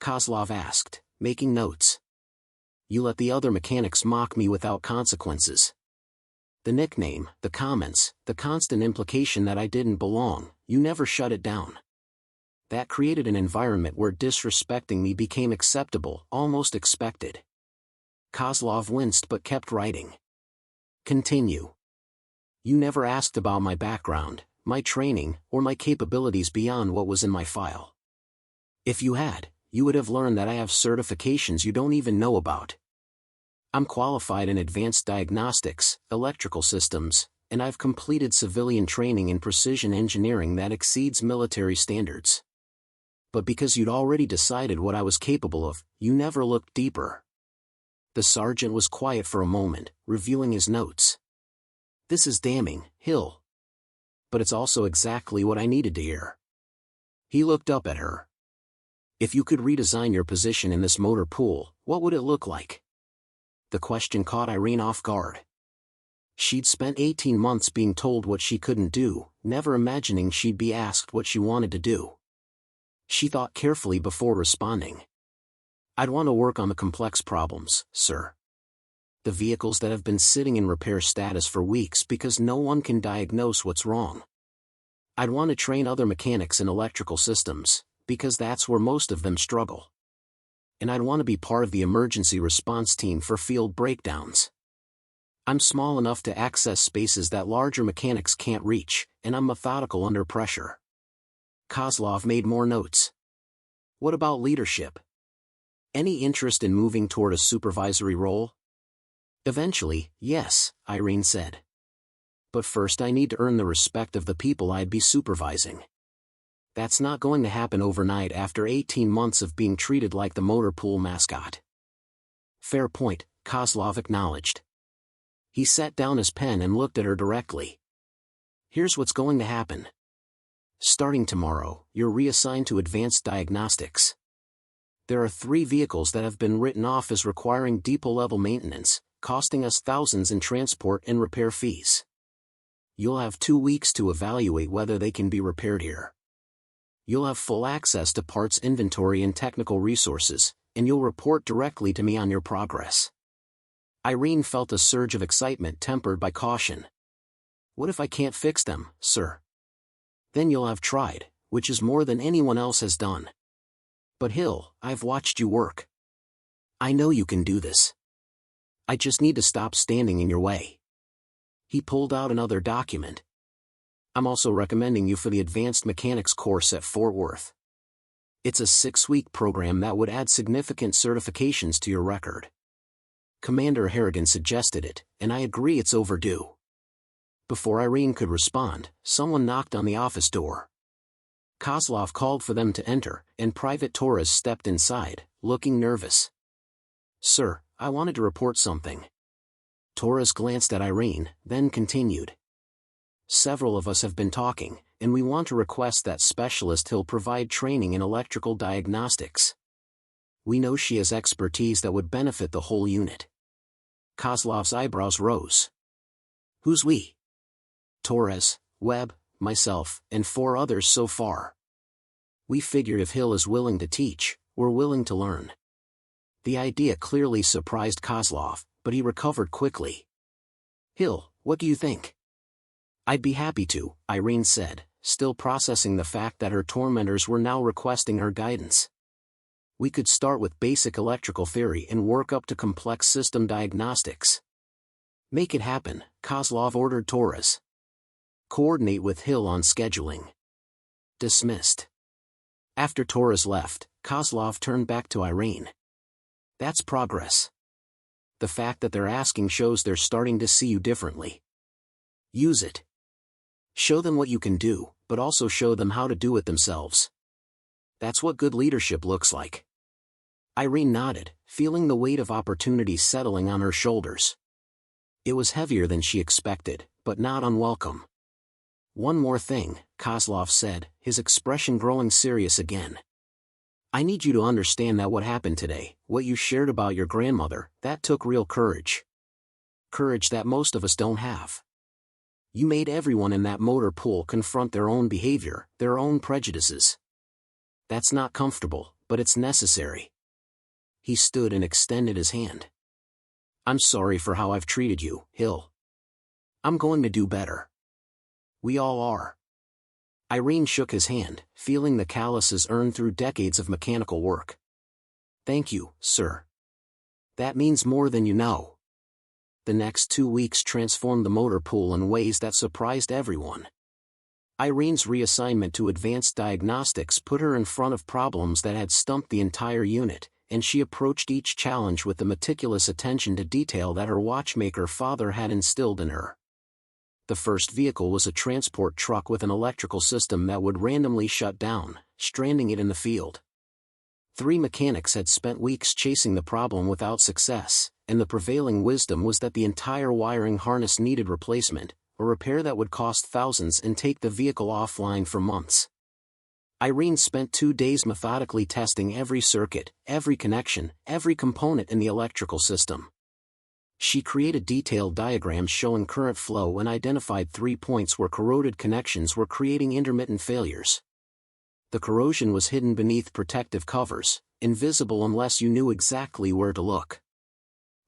Kozlov asked, making notes. You let the other mechanics mock me without consequences. The nickname, the comments, the constant implication that I didn't belong, you never shut it down. That created an environment where disrespecting me became acceptable, almost expected. Kozlov winced but kept writing. Continue. You never asked about my background, my training, or my capabilities beyond what was in my file. If you had, you would have learned that I have certifications you don't even know about. I'm qualified in advanced diagnostics, electrical systems, and I've completed civilian training in precision engineering that exceeds military standards. But because you'd already decided what I was capable of, you never looked deeper. The sergeant was quiet for a moment, reviewing his notes. This is damning, Hill. But it's also exactly what I needed to hear. He looked up at her. If you could redesign your position in this motor pool, what would it look like? The question caught Irene off guard. She'd spent 18 months being told what she couldn't do, never imagining she'd be asked what she wanted to do. She thought carefully before responding. I'd want to work on the complex problems, sir. The vehicles that have been sitting in repair status for weeks because no one can diagnose what's wrong. I'd want to train other mechanics in electrical systems, because that's where most of them struggle. And I'd want to be part of the emergency response team for field breakdowns. I'm small enough to access spaces that larger mechanics can't reach, and I'm methodical under pressure. Kozlov made more notes. What about leadership? Any interest in moving toward a supervisory role? Eventually, yes, Irene said. But first I need to earn the respect of the people I'd be supervising. That's not going to happen overnight after 18 months of being treated like the motor pool mascot. Fair point, Kozlov acknowledged. He set down his pen and looked at her directly. Here's what's going to happen. Starting tomorrow, you're reassigned to advanced diagnostics. There are 3 vehicles that have been written off as requiring depot-level maintenance, costing us thousands in transport and repair fees. You'll have 2 weeks to evaluate whether they can be repaired here. You'll have full access to parts inventory and technical resources, and you'll report directly to me on your progress. Irene felt a surge of excitement tempered by caution. What if I can't fix them, sir? Then you'll have tried, which is more than anyone else has done. But Hill, I've watched you work. I know you can do this. I just need to stop standing in your way. He pulled out another document. I'm also recommending you for the Advanced Mechanics course at Fort Worth. It's a 6-week program that would add significant certifications to your record. Commander Harrigan suggested it, and I agree it's overdue. Before Irene could respond, someone knocked on the office door. Kozlov called for them to enter, and Private Torres stepped inside, looking nervous. Sir, I wanted to report something. Torres glanced at Irene, then continued. Several of us have been talking, and we want to request that Specialist Hill provide training in electrical diagnostics. We know she has expertise that would benefit the whole unit. Kozlov's eyebrows rose. Who's we? Torres, Webb, myself, and 4 others so far. We figured if Hill is willing to teach, we're willing to learn. The idea clearly surprised Kozlov, but he recovered quickly. Hill, what do you think? I'd be happy to, Irene said, still processing the fact that her tormentors were now requesting her guidance. We could start with basic electrical theory and work up to complex system diagnostics. Make it happen, Kozlov ordered Torres. Coordinate with Hill on scheduling. Dismissed. After Torres left, Kozlov turned back to Irene. That's progress. The fact that they're asking shows they're starting to see you differently. Use it. Show them what you can do, but also show them how to do it themselves. That's what good leadership looks like. Irene nodded, feeling the weight of opportunity settling on her shoulders. It was heavier than she expected, but not unwelcome. One more thing, Kozlov said, his expression growing serious again. I need you to understand that what happened today, what you shared about your grandmother, that took real courage. Courage that most of us don't have. You made everyone in that motor pool confront their own behavior, their own prejudices. That's not comfortable, but it's necessary. He stood and extended his hand. I'm sorry for how I've treated you, Hill. I'm going to do better. We all are. Irene shook his hand, feeling the calluses earned through decades of mechanical work. Thank you, sir. That means more than you know. The next 2 weeks transformed the motor pool in ways that surprised everyone. Irene's reassignment to advanced diagnostics put her in front of problems that had stumped the entire unit, and she approached each challenge with the meticulous attention to detail that her watchmaker father had instilled in her. The first vehicle was a transport truck with an electrical system that would randomly shut down, stranding it in the field. 3 mechanics had spent weeks chasing the problem without success, and the prevailing wisdom was that the entire wiring harness needed replacement, a repair that would cost thousands and take the vehicle offline for months. Irene spent 2 days methodically testing every circuit, every connection, every component in the electrical system. She created detailed diagrams showing current flow and identified 3 points where corroded connections were creating intermittent failures. The corrosion was hidden beneath protective covers, invisible unless you knew exactly where to look.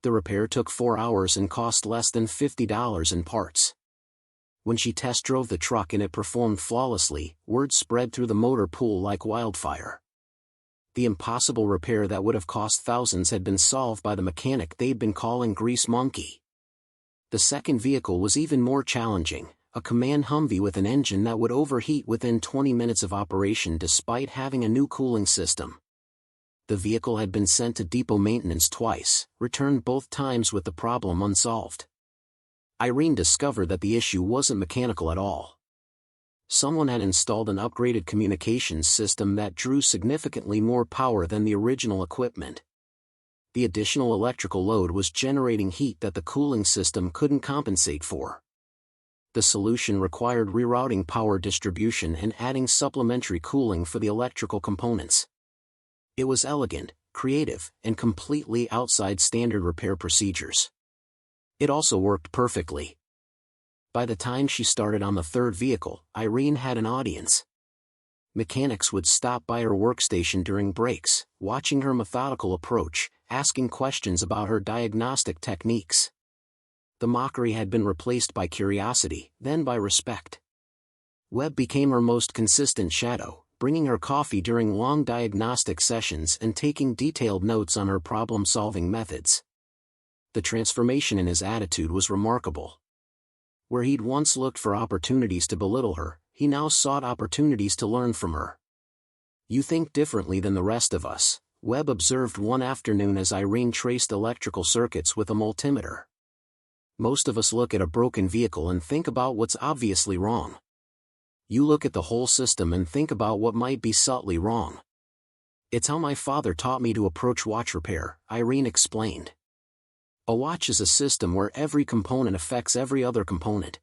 The repair took 4 hours and cost less than $50 in parts. When she test drove the truck and it performed flawlessly, word spread through the motor pool like wildfire. The impossible repair that would have cost thousands had been solved by the mechanic they'd been calling Grease Monkey. The second vehicle was even more challenging, a command Humvee with an engine that would overheat within 20 minutes of operation despite having a new cooling system. The vehicle had been sent to depot maintenance twice, returned both times with the problem unsolved. Irene discovered that the issue wasn't mechanical at all. Someone had installed an upgraded communications system that drew significantly more power than the original equipment. The additional electrical load was generating heat that the cooling system couldn't compensate for. The solution required rerouting power distribution and adding supplementary cooling for the electrical components. It was elegant, creative, and completely outside standard repair procedures. It also worked perfectly. By the time she started on the third vehicle, Irene had an audience. Mechanics would stop by her workstation during breaks, watching her methodical approach, asking questions about her diagnostic techniques. The mockery had been replaced by curiosity, then by respect. Webb became her most consistent shadow, bringing her coffee during long diagnostic sessions and taking detailed notes on her problem-solving methods. The transformation in his attitude was remarkable. Where he'd once looked for opportunities to belittle her, he now sought opportunities to learn from her. You think differently than the rest of us, Webb observed one afternoon as Irene traced electrical circuits with a multimeter. Most of us look at a broken vehicle and think about what's obviously wrong. You look at the whole system and think about what might be subtly wrong. It's how my father taught me to approach watch repair, Irene explained. A watch is a system where every component affects every other component.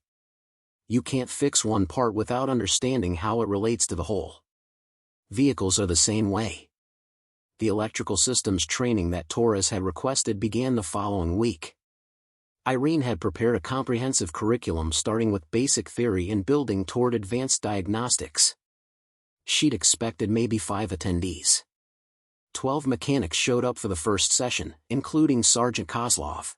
You can't fix one part without understanding how it relates to the whole. Vehicles are the same way. The electrical systems training that Torres had requested began the following week. Irene had prepared a comprehensive curriculum starting with basic theory and building toward advanced diagnostics. She'd expected maybe 5 attendees. 12 mechanics showed up for the first session, including Sergeant Kozlov.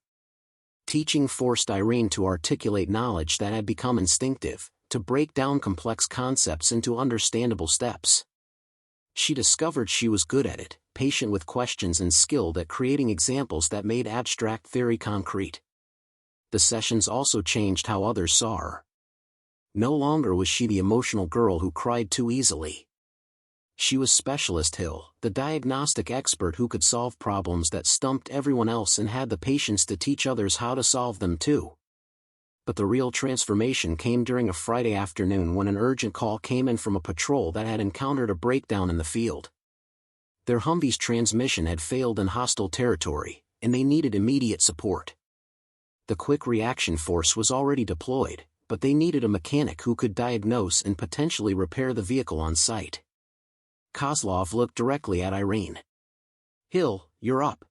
Teaching forced Irene to articulate knowledge that had become instinctive, to break down complex concepts into understandable steps. She discovered she was good at it, patient with questions and skilled at creating examples that made abstract theory concrete. The sessions also changed how others saw her. No longer was she the emotional girl who cried too easily. She was Specialist Hill, the diagnostic expert who could solve problems that stumped everyone else and had the patience to teach others how to solve them too. But the real transformation came during a Friday afternoon when an urgent call came in from a patrol that had encountered a breakdown in the field. Their Humvee's transmission had failed in hostile territory, and they needed immediate support. The quick reaction force was already deployed, but they needed a mechanic who could diagnose and potentially repair the vehicle on site. Kozlov looked directly at Irene. Hill, you're up.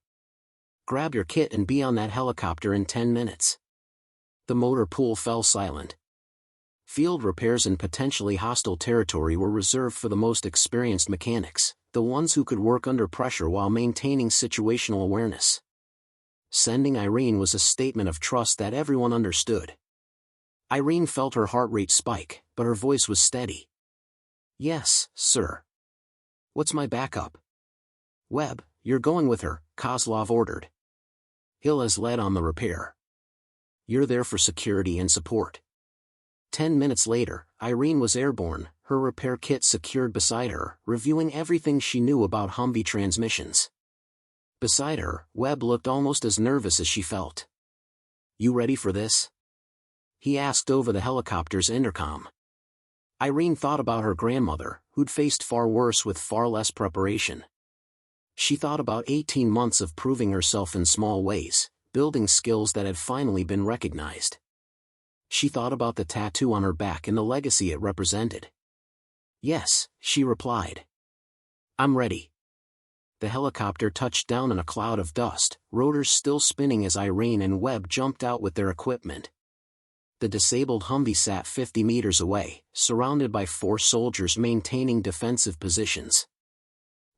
Grab your kit and be on that helicopter in 10 minutes. The motor pool fell silent. Field repairs in potentially hostile territory were reserved for the most experienced mechanics, the ones who could work under pressure while maintaining situational awareness. Sending Irene was a statement of trust that everyone understood. Irene felt her heart rate spike, but her voice was steady. Yes, sir. What's my backup? Webb, you're going with her, Kozlov ordered. Hill has led on the repair. You're there for security and support. 10 minutes later, Irene was airborne, her repair kit secured beside her, reviewing everything she knew about Humvee transmissions. Beside her, Webb looked almost as nervous as she felt. You ready for this? He asked over the helicopter's intercom. Irene thought about her grandmother, who'd faced far worse with far less preparation. She thought about 18 months of proving herself in small ways, building skills that had finally been recognized. She thought about the tattoo on her back and the legacy it represented. Yes, she replied. I'm ready. The helicopter touched down in a cloud of dust, rotors still spinning as Irene and Webb jumped out with their equipment. The disabled Humvee sat 50 meters away, surrounded by 4 soldiers maintaining defensive positions.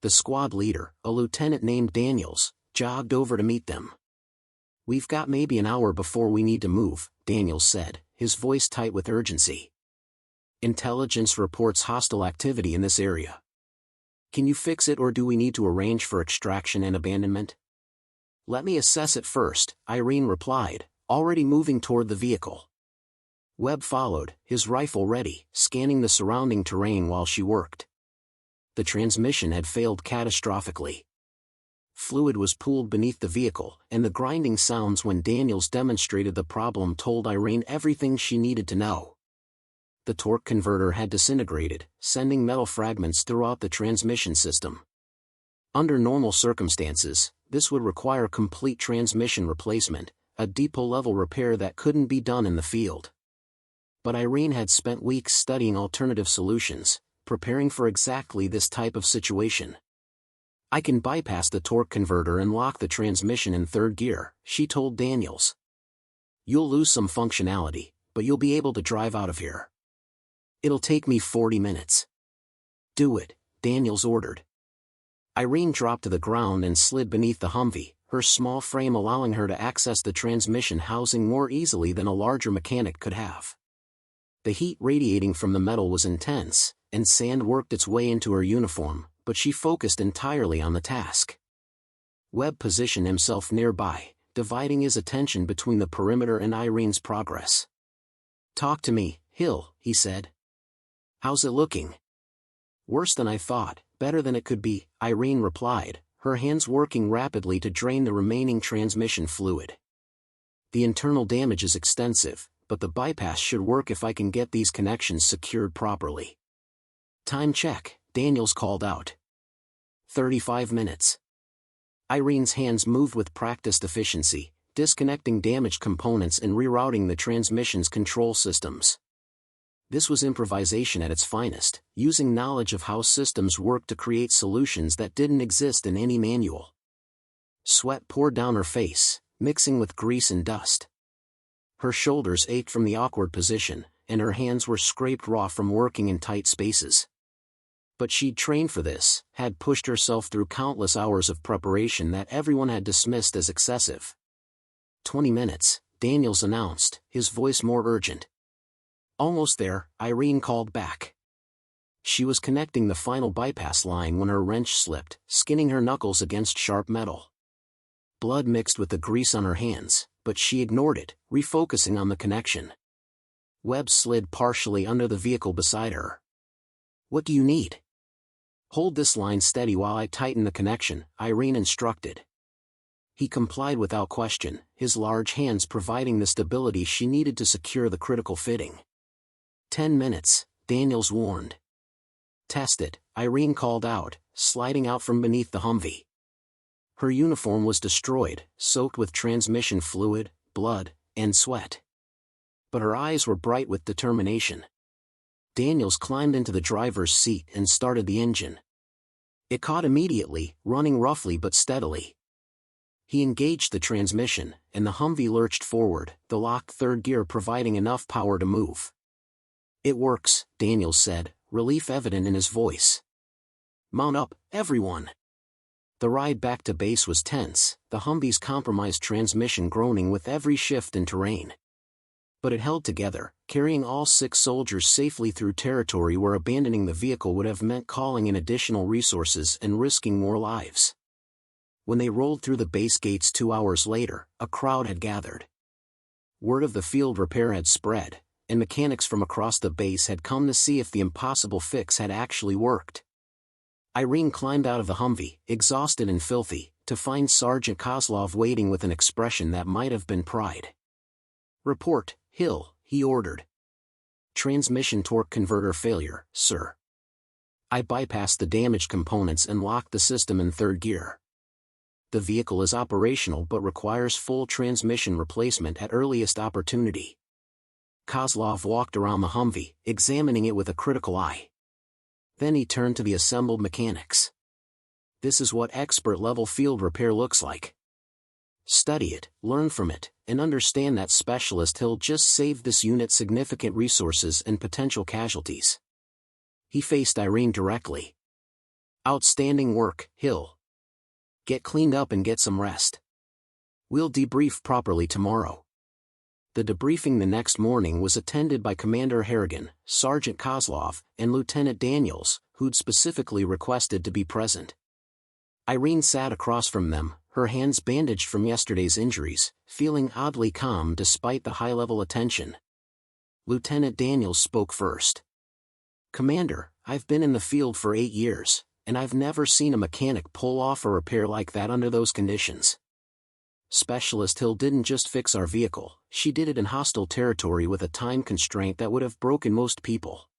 The squad leader, a lieutenant named Daniels, jogged over to meet them. We've got maybe an hour before we need to move, Daniels said, his voice tight with urgency. Intelligence reports hostile activity in this area. Can you fix it or do we need to arrange for extraction and abandonment? Let me assess it first, Irene replied, already moving toward the vehicle. Webb followed, his rifle ready, scanning the surrounding terrain while she worked. The transmission had failed catastrophically. Fluid was pooled beneath the vehicle, and the grinding sounds when Daniels demonstrated the problem told Irene everything she needed to know. The torque converter had disintegrated, sending metal fragments throughout the transmission system. Under normal circumstances, this would require complete transmission replacement, a depot-level repair that couldn't be done in the field. But Irene had spent weeks studying alternative solutions, preparing for exactly this type of situation. I can bypass the torque converter and lock the transmission in 3rd gear, she told Daniels. You'll lose some functionality, but you'll be able to drive out of here. It'll take me 40 minutes. Do it, Daniels ordered. Irene dropped to the ground and slid beneath the Humvee, her small frame allowing her to access the transmission housing more easily than a larger mechanic could have. The heat radiating from the metal was intense, and sand worked its way into her uniform, but she focused entirely on the task. Webb positioned himself nearby, dividing his attention between the perimeter and Irene's progress. Talk to me, Hill, he said. How's it looking? Worse than I thought, better than it could be, Irene replied, her hands working rapidly to drain the remaining transmission fluid. The internal damage is extensive, but the bypass should work if I can get these connections secured properly. Time check, Daniels called out. 35 minutes. Irene's hands moved with practiced efficiency, disconnecting damaged components and rerouting the transmission's control systems. This was improvisation at its finest, using knowledge of how systems work to create solutions that didn't exist in any manual. Sweat poured down her face, mixing with grease and dust. Her shoulders ached from the awkward position, and her hands were scraped raw from working in tight spaces. But she'd trained for this, had pushed herself through countless hours of preparation that everyone had dismissed as excessive. 20 minutes, Daniels announced, his voice more urgent. Almost there, Irene called back. She was connecting the final bypass line when her wrench slipped, skinning her knuckles against sharp metal. Blood mixed with the grease on her hands, but she ignored it, refocusing on the connection. Webb slid partially under the vehicle beside her. What do you need? Hold this line steady while I tighten the connection, Irene instructed. He complied without question, his large hands providing the stability she needed to secure the critical fitting. 10 minutes, Daniels warned. Test it, Irene called out, sliding out from beneath the Humvee. Her uniform was destroyed, soaked with transmission fluid, blood, and sweat. But her eyes were bright with determination. Daniels climbed into the driver's seat and started the engine. It caught immediately, running roughly but steadily. He engaged the transmission, and the Humvee lurched forward, the locked third gear providing enough power to move. "It works," Daniels said, relief evident in his voice. "Mount up, everyone." The ride back to base was tense, the Humvee's compromised transmission groaning with every shift in terrain. But it held together, carrying all 6 soldiers safely through territory where abandoning the vehicle would have meant calling in additional resources and risking more lives. When they rolled through the base gates 2 hours later, a crowd had gathered. Word of the field repair had spread, and mechanics from across the base had come to see if the impossible fix had actually worked. Irene climbed out of the Humvee, exhausted and filthy, to find Sergeant Kozlov waiting with an expression that might have been pride. "Report, Hill," he ordered. "Transmission torque converter failure, sir. I bypassed the damaged components and locked the system in third gear. The vehicle is operational but requires full transmission replacement at earliest opportunity." Kozlov walked around the Humvee, examining it with a critical eye. Then he turned to the assembled mechanics. "This is what expert-level field repair looks like. Study it, learn from it, and understand that Specialist Hill just saved this unit significant resources and potential casualties." He faced Irene directly. "Outstanding work, Hill. Get cleaned up and get some rest. We'll debrief properly tomorrow." The debriefing the next morning was attended by Commander Harrigan, Sergeant Kozlov, and Lieutenant Daniels, who'd specifically requested to be present. Irene sat across from them, her hands bandaged from yesterday's injuries, feeling oddly calm despite the high-level attention. Lieutenant Daniels spoke first. "Commander, I've been in the field for 8 years, and I've never seen a mechanic pull off a repair like that under those conditions. Specialist Hill didn't just fix our vehicle, she did it in hostile territory with a time constraint that would have broken most people.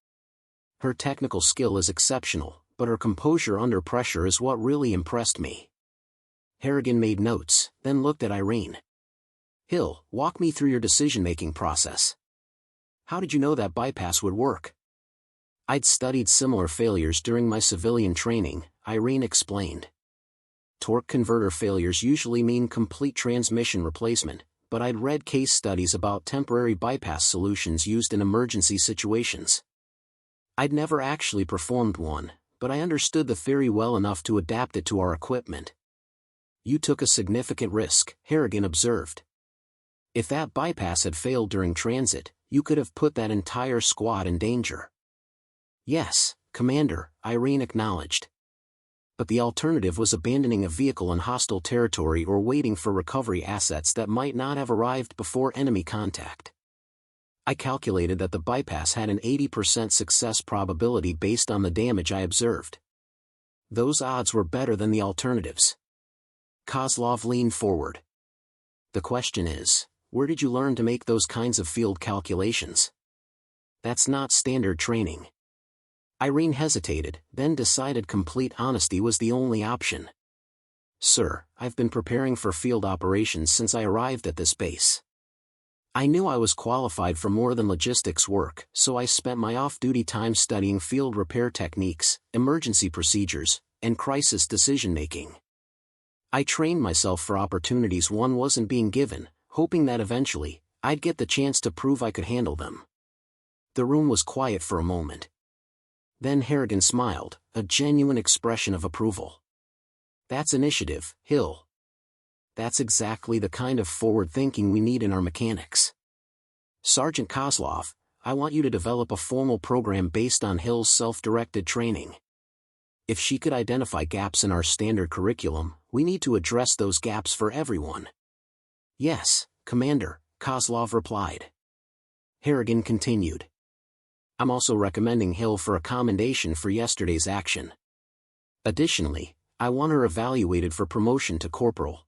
Her technical skill is exceptional, but her composure under pressure is what really impressed me." Harrigan made notes, then looked at Irene. "Hill, walk me through your decision-making process. How did you know that bypass would work?" "I'd studied similar failures during my civilian training," Irene explained. "Torque converter failures usually mean complete transmission replacement, but I'd read case studies about temporary bypass solutions used in emergency situations. I'd never actually performed one, but I understood the theory well enough to adapt it to our equipment." "You took a significant risk," Harrigan observed. "If that bypass had failed during transit, you could have put that entire squad in danger." "Yes, Commander," Irene acknowledged. "But the alternative was abandoning a vehicle in hostile territory or waiting for recovery assets that might not have arrived before enemy contact. I calculated that the bypass had an 80% success probability based on the damage I observed. Those odds were better than the alternatives." Kozlov leaned forward. "The question is, where did you learn to make those kinds of field calculations? That's not standard training." Irene hesitated, then decided complete honesty was the only option. "Sir, I've been preparing for field operations since I arrived at this base. I knew I was qualified for more than logistics work, so I spent my off-duty time studying field repair techniques, emergency procedures, and crisis decision-making. I trained myself for opportunities one wasn't being given, hoping that eventually, I'd get the chance to prove I could handle them." The room was quiet for a moment. Then Harrigan smiled, a genuine expression of approval. "That's initiative, Hill. That's exactly the kind of forward thinking we need in our mechanics. Sergeant Kozlov, I want you to develop a formal program based on Hill's self-directed training. If she could identify gaps in our standard curriculum, we need to address those gaps for everyone." "Yes, Commander," Kozlov replied. Harrigan continued. "I'm also recommending Hill for a commendation for yesterday's action. Additionally, I want her evaluated for promotion to corporal.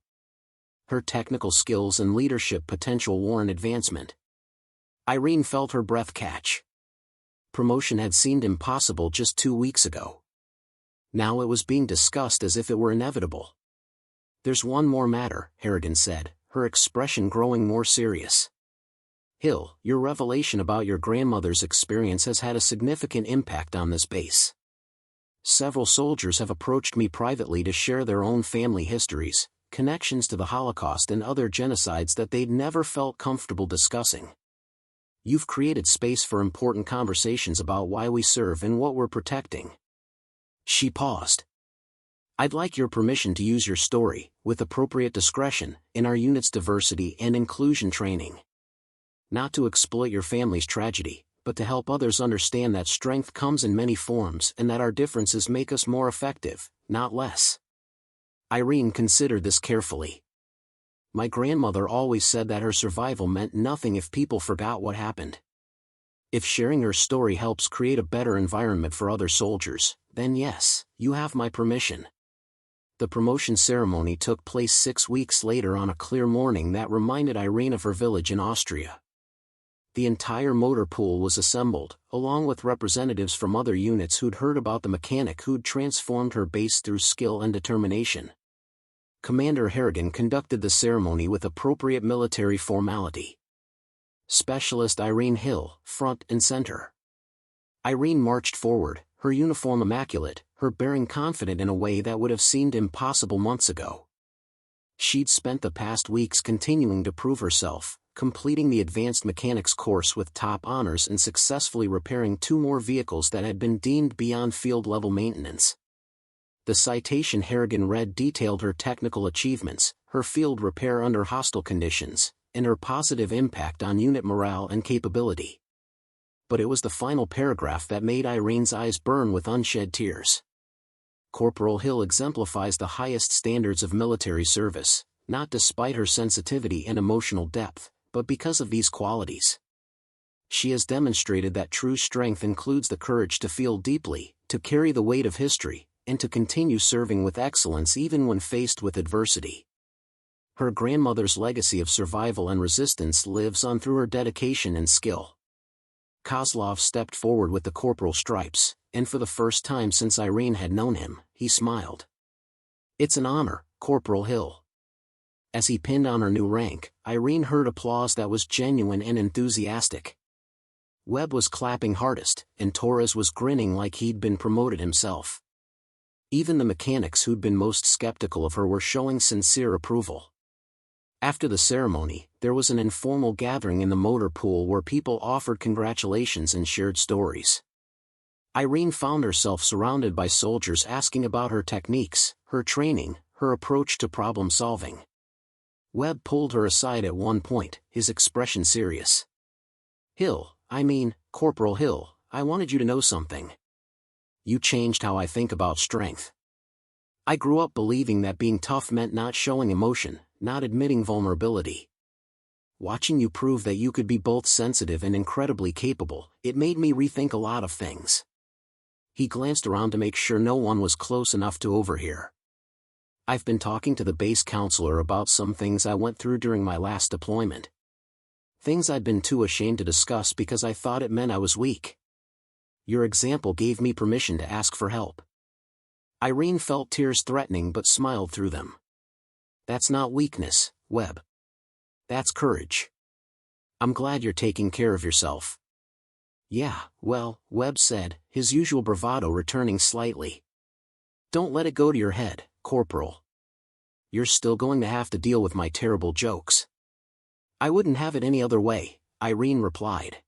Her technical skills and leadership potential warrant advancement." Irene felt her breath catch. Promotion had seemed impossible just 2 weeks ago. Now it was being discussed as if it were inevitable. "There's one more matter," Harrigan said, her expression growing more serious. "Hill, your revelation about your grandmother's experience has had a significant impact on this base. Several soldiers have approached me privately to share their own family histories, connections to the Holocaust and other genocides that they'd never felt comfortable discussing. You've created space for important conversations about why we serve and what we're protecting." She paused. "I'd like your permission to use your story, with appropriate discretion, in our unit's diversity and inclusion training. Not to exploit your family's tragedy, but to help others understand that strength comes in many forms and that our differences make us more effective, not less." Irene considered this carefully. "My grandmother always said that her survival meant nothing if people forgot what happened. If sharing her story helps create a better environment for other soldiers, then yes, you have my permission." The promotion ceremony took place 6 weeks later on a clear morning that reminded Irene of her village in Austria. The entire motor pool was assembled, along with representatives from other units who'd heard about the mechanic who'd transformed her base through skill and determination. Commander Harrigan conducted the ceremony with appropriate military formality. Specialist Irene Hill, front and center. Irene marched forward, her uniform immaculate, her bearing confident in a way that would have seemed impossible months ago. She'd spent the past weeks continuing to prove herself, completing the advanced mechanics course with top honors and successfully repairing 2 more vehicles that had been deemed beyond field-level maintenance. The citation Harrigan read detailed her technical achievements, her field repair under hostile conditions, and her positive impact on unit morale and capability. But it was the final paragraph that made Irene's eyes burn with unshed tears. "Corporal Hill exemplifies the highest standards of military service, not despite her sensitivity and emotional depth, but because of these qualities. She has demonstrated that true strength includes the courage to feel deeply, to carry the weight of history, and to continue serving with excellence even when faced with adversity. Her grandmother's legacy of survival and resistance lives on through her dedication and skill." Kozlov stepped forward with the corporal stripes, and for the first time since Irene had known him, he smiled. "It's an honor, Corporal Hill." As he pinned on her new rank, Irene heard applause that was genuine and enthusiastic. Webb was clapping hardest, and Torres was grinning like he'd been promoted himself. Even the mechanics who'd been most skeptical of her were showing sincere approval. After the ceremony, there was an informal gathering in the motor pool where people offered congratulations and shared stories. Irene found herself surrounded by soldiers asking about her techniques, her training, her approach to problem solving. Webb pulled her aside at one point, his expression serious. Corporal Hill, I wanted you to know something. You changed how I think about strength. I grew up believing that being tough meant not showing emotion, not admitting vulnerability. Watching you prove that you could be both sensitive and incredibly capable, it made me rethink a lot of things." He glanced around to make sure no one was close enough to overhear. "I've been talking to the base counselor about some things I went through during my last deployment. Things I'd been too ashamed to discuss because I thought it meant I was weak. Your example gave me permission to ask for help." Irene felt tears threatening but smiled through them. "That's not weakness, Webb. That's courage. I'm glad you're taking care of yourself." "Yeah, well," Webb said, his usual bravado returning slightly. "Don't let it go to your head, Corporal. You're still going to have to deal with my terrible jokes." "I wouldn't have it any other way," Irene replied.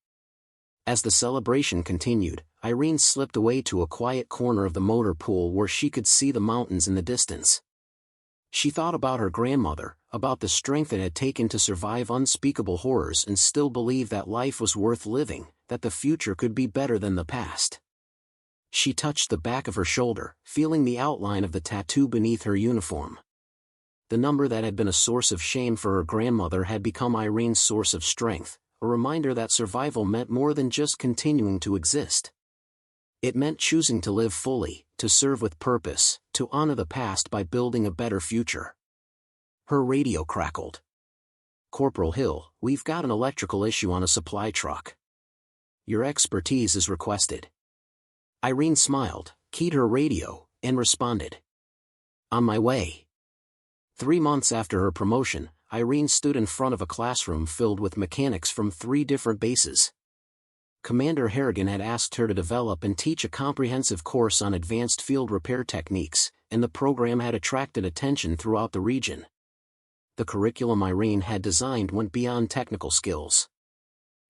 As the celebration continued, Irene slipped away to a quiet corner of the motor pool where she could see the mountains in the distance. She thought about her grandmother, about the strength it had taken to survive unspeakable horrors and still believe that life was worth living, that the future could be better than the past. She touched the back of her shoulder, feeling the outline of the tattoo beneath her uniform. The number that had been a source of shame for her grandmother had become Irene's source of strength, a reminder that survival meant more than just continuing to exist. It meant choosing to live fully, to serve with purpose, to honor the past by building a better future. Her radio crackled. "Corporal Hill, we've got an electrical issue on a supply truck. Your expertise is requested." Irene smiled, keyed her radio, and responded. "On my way." 3 months after her promotion, Irene stood in front of a classroom filled with mechanics from 3 different bases. Commander Harrigan had asked her to develop and teach a comprehensive course on advanced field repair techniques, and the program had attracted attention throughout the region. The curriculum Irene had designed went beyond technical skills.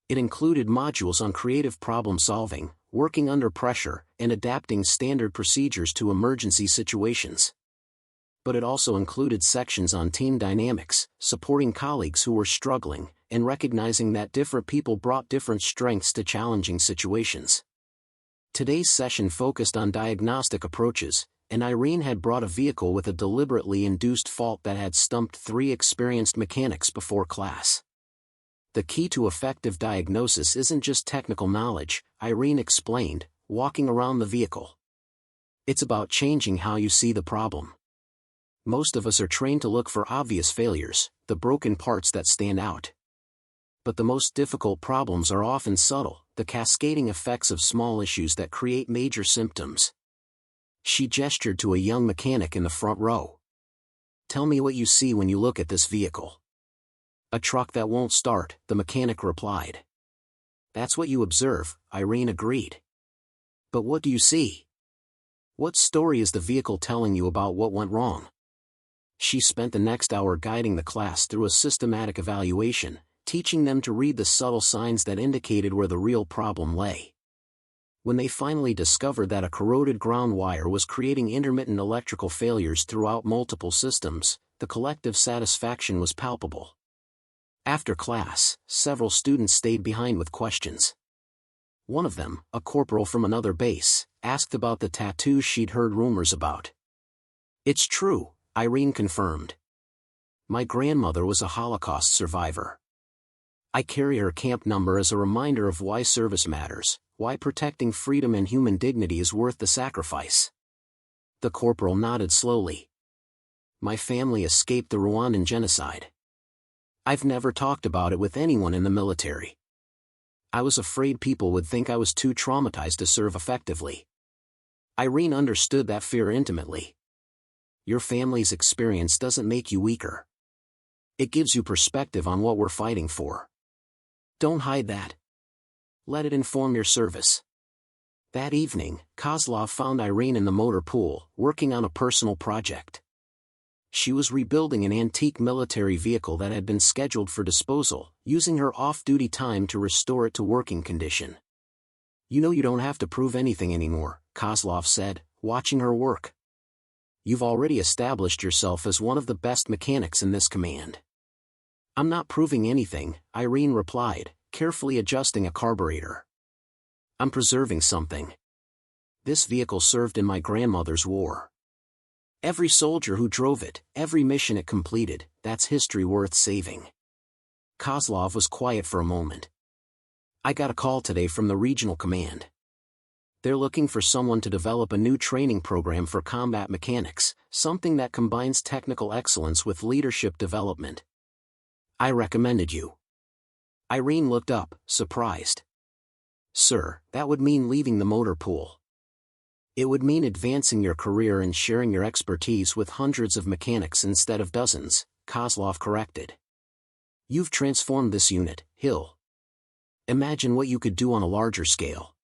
It included modules on creative problem-solving, working under pressure, and adapting standard procedures to emergency situations. But it also included sections on team dynamics, supporting colleagues who were struggling, and recognizing that different people brought different strengths to challenging situations. Today's session focused on diagnostic approaches, and Irene had brought a vehicle with a deliberately induced fault that had stumped 3 experienced mechanics before class. The key to effective diagnosis isn't just technical knowledge, Irene explained, walking around the vehicle. It's about changing how you see the problem. Most of us are trained to look for obvious failures, the broken parts that stand out. But the most difficult problems are often subtle, the cascading effects of small issues that create major symptoms. She gestured to a young mechanic in the front row. "Tell me what you see when you look at this vehicle." "A truck that won't start," the mechanic replied. "That's what you observe," Irene agreed. "But what do you see? What story is the vehicle telling you about what went wrong?" She spent the next hour guiding the class through a systematic evaluation, teaching them to read the subtle signs that indicated where the real problem lay. When they finally discovered that a corroded ground wire was creating intermittent electrical failures throughout multiple systems, the collective satisfaction was palpable. After class, several students stayed behind with questions. One of them, a corporal from another base, asked about the tattoos she'd heard rumors about. "It's true," Irene confirmed. "My grandmother was a Holocaust survivor. I carry her camp number as a reminder of why service matters, why protecting freedom and human dignity is worth the sacrifice." The corporal nodded slowly. "My family escaped the Rwandan genocide. I've never talked about it with anyone in the military. I was afraid people would think I was too traumatized to serve effectively." Irene understood that fear intimately. Your family's experience doesn't make you weaker. It gives you perspective on what we're fighting for. Don't hide that. Let it inform your service. That evening, Kozlov found Irene in the motor pool, working on a personal project. She was rebuilding an antique military vehicle that had been scheduled for disposal, using her off-duty time to restore it to working condition. "You know you don't have to prove anything anymore," Kozlov said, watching her work. "You've already established yourself as one of the best mechanics in this command." "I'm not proving anything," Irene replied, carefully adjusting a carburetor. "I'm preserving something. This vehicle served in my grandmother's war. Every soldier who drove it, every mission it completed, that's history worth saving." Kozlov was quiet for a moment. "I got a call today from the regional command. They're looking for someone to develop a new training program for combat mechanics, something that combines technical excellence with leadership development. I recommended you." Irene looked up, surprised. "Sir, that would mean leaving the motor pool." "It would mean advancing your career and sharing your expertise with hundreds of mechanics instead of dozens," Kozlov corrected. "You've transformed this unit, Hill. Imagine what you could do on a larger scale."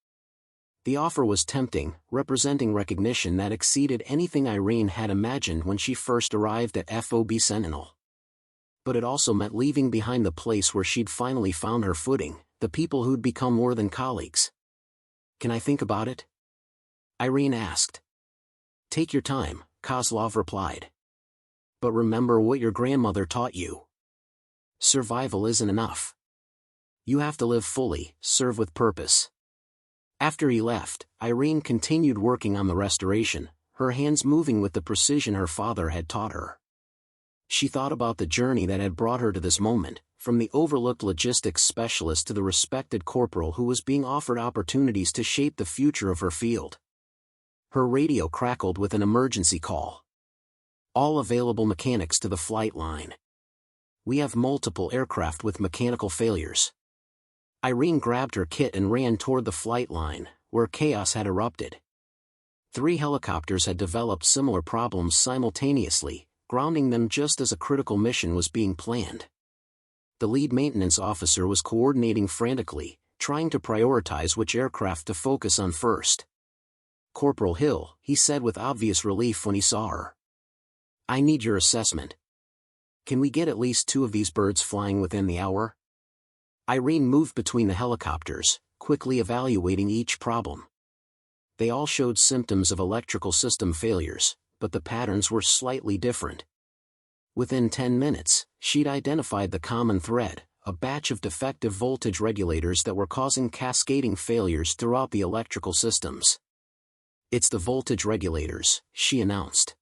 The offer was tempting, representing recognition that exceeded anything Irene had imagined when she first arrived at FOB Sentinel. But it also meant leaving behind the place where she'd finally found her footing, the people who'd become more than colleagues. "Can I think about it?" Irene asked. "Take your time," Kozlov replied. "But remember what your grandmother taught you. Survival isn't enough. You have to live fully, serve with purpose." After he left, Irene continued working on the restoration, her hands moving with the precision her father had taught her. She thought about the journey that had brought her to this moment, from the overlooked logistics specialist to the respected corporal who was being offered opportunities to shape the future of her field. Her radio crackled with an emergency call. "All available mechanics to the flight line. We have multiple aircraft with mechanical failures." Irene grabbed her kit and ran toward the flight line, where chaos had erupted. 3 helicopters had developed similar problems simultaneously, grounding them just as a critical mission was being planned. The lead maintenance officer was coordinating frantically, trying to prioritize which aircraft to focus on first. "Corporal Hill," he said with obvious relief when he saw her. "I need your assessment. Can we get at least 2 of these birds flying within the hour?" Irene moved between the helicopters, quickly evaluating each problem. They all showed symptoms of electrical system failures, but the patterns were slightly different. Within 10 minutes, she'd identified the common thread: a batch of defective voltage regulators that were causing cascading failures throughout the electrical systems. "It's the voltage regulators," she announced.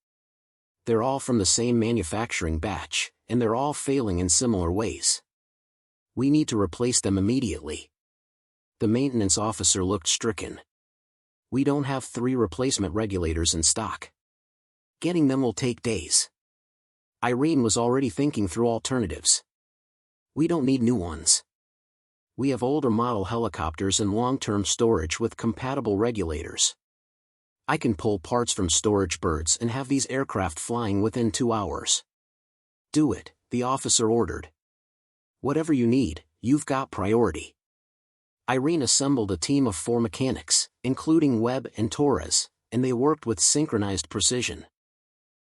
"They're all from the same manufacturing batch, and they're all failing in similar ways. We need to replace them immediately." The maintenance officer looked stricken. "We don't have 3 replacement regulators in stock. Getting them will take days." Irene was already thinking through alternatives. "We don't need new ones. We have older model helicopters and long-term storage with compatible regulators. I can pull parts from storage birds and have these aircraft flying within 2 hours." "Do it," the officer ordered. "Whatever you need, you've got priority." Irene assembled a team of 4 mechanics, including Webb and Torres, and they worked with synchronized precision.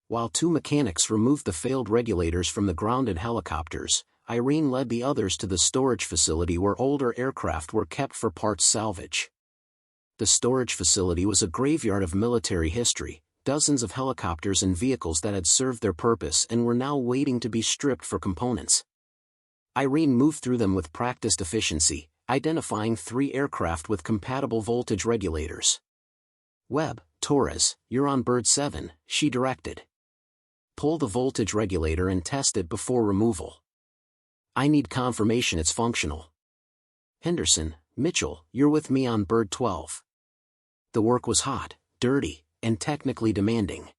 While 2 mechanics removed the failed regulators from the grounded helicopters, Irene led the others to the storage facility where older aircraft were kept for parts salvage. The storage facility was a graveyard of military history, dozens of helicopters and vehicles that had served their purpose and were now waiting to be stripped for components. Irene moved through them with practiced efficiency, identifying 3 aircraft with compatible voltage regulators. "Webb, Torres, you're on bird 7, she directed. "Pull the voltage regulator and test it before removal. I need confirmation it's functional. Henderson, Mitchell, you're with me on bird 12. The work was hot, dirty, and technically demanding.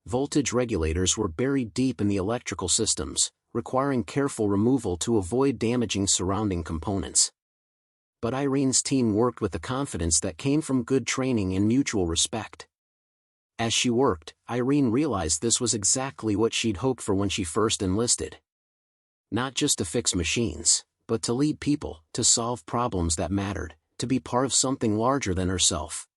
Voltage regulators were buried deep in the electrical systems, requiring careful removal to avoid damaging surrounding components. But Irene's team worked with the confidence that came from good training and mutual respect. As she worked, Irene realized this was exactly what she'd hoped for when she first enlisted. Not just to fix machines, but to lead people, to solve problems that mattered, to be part of something larger than herself.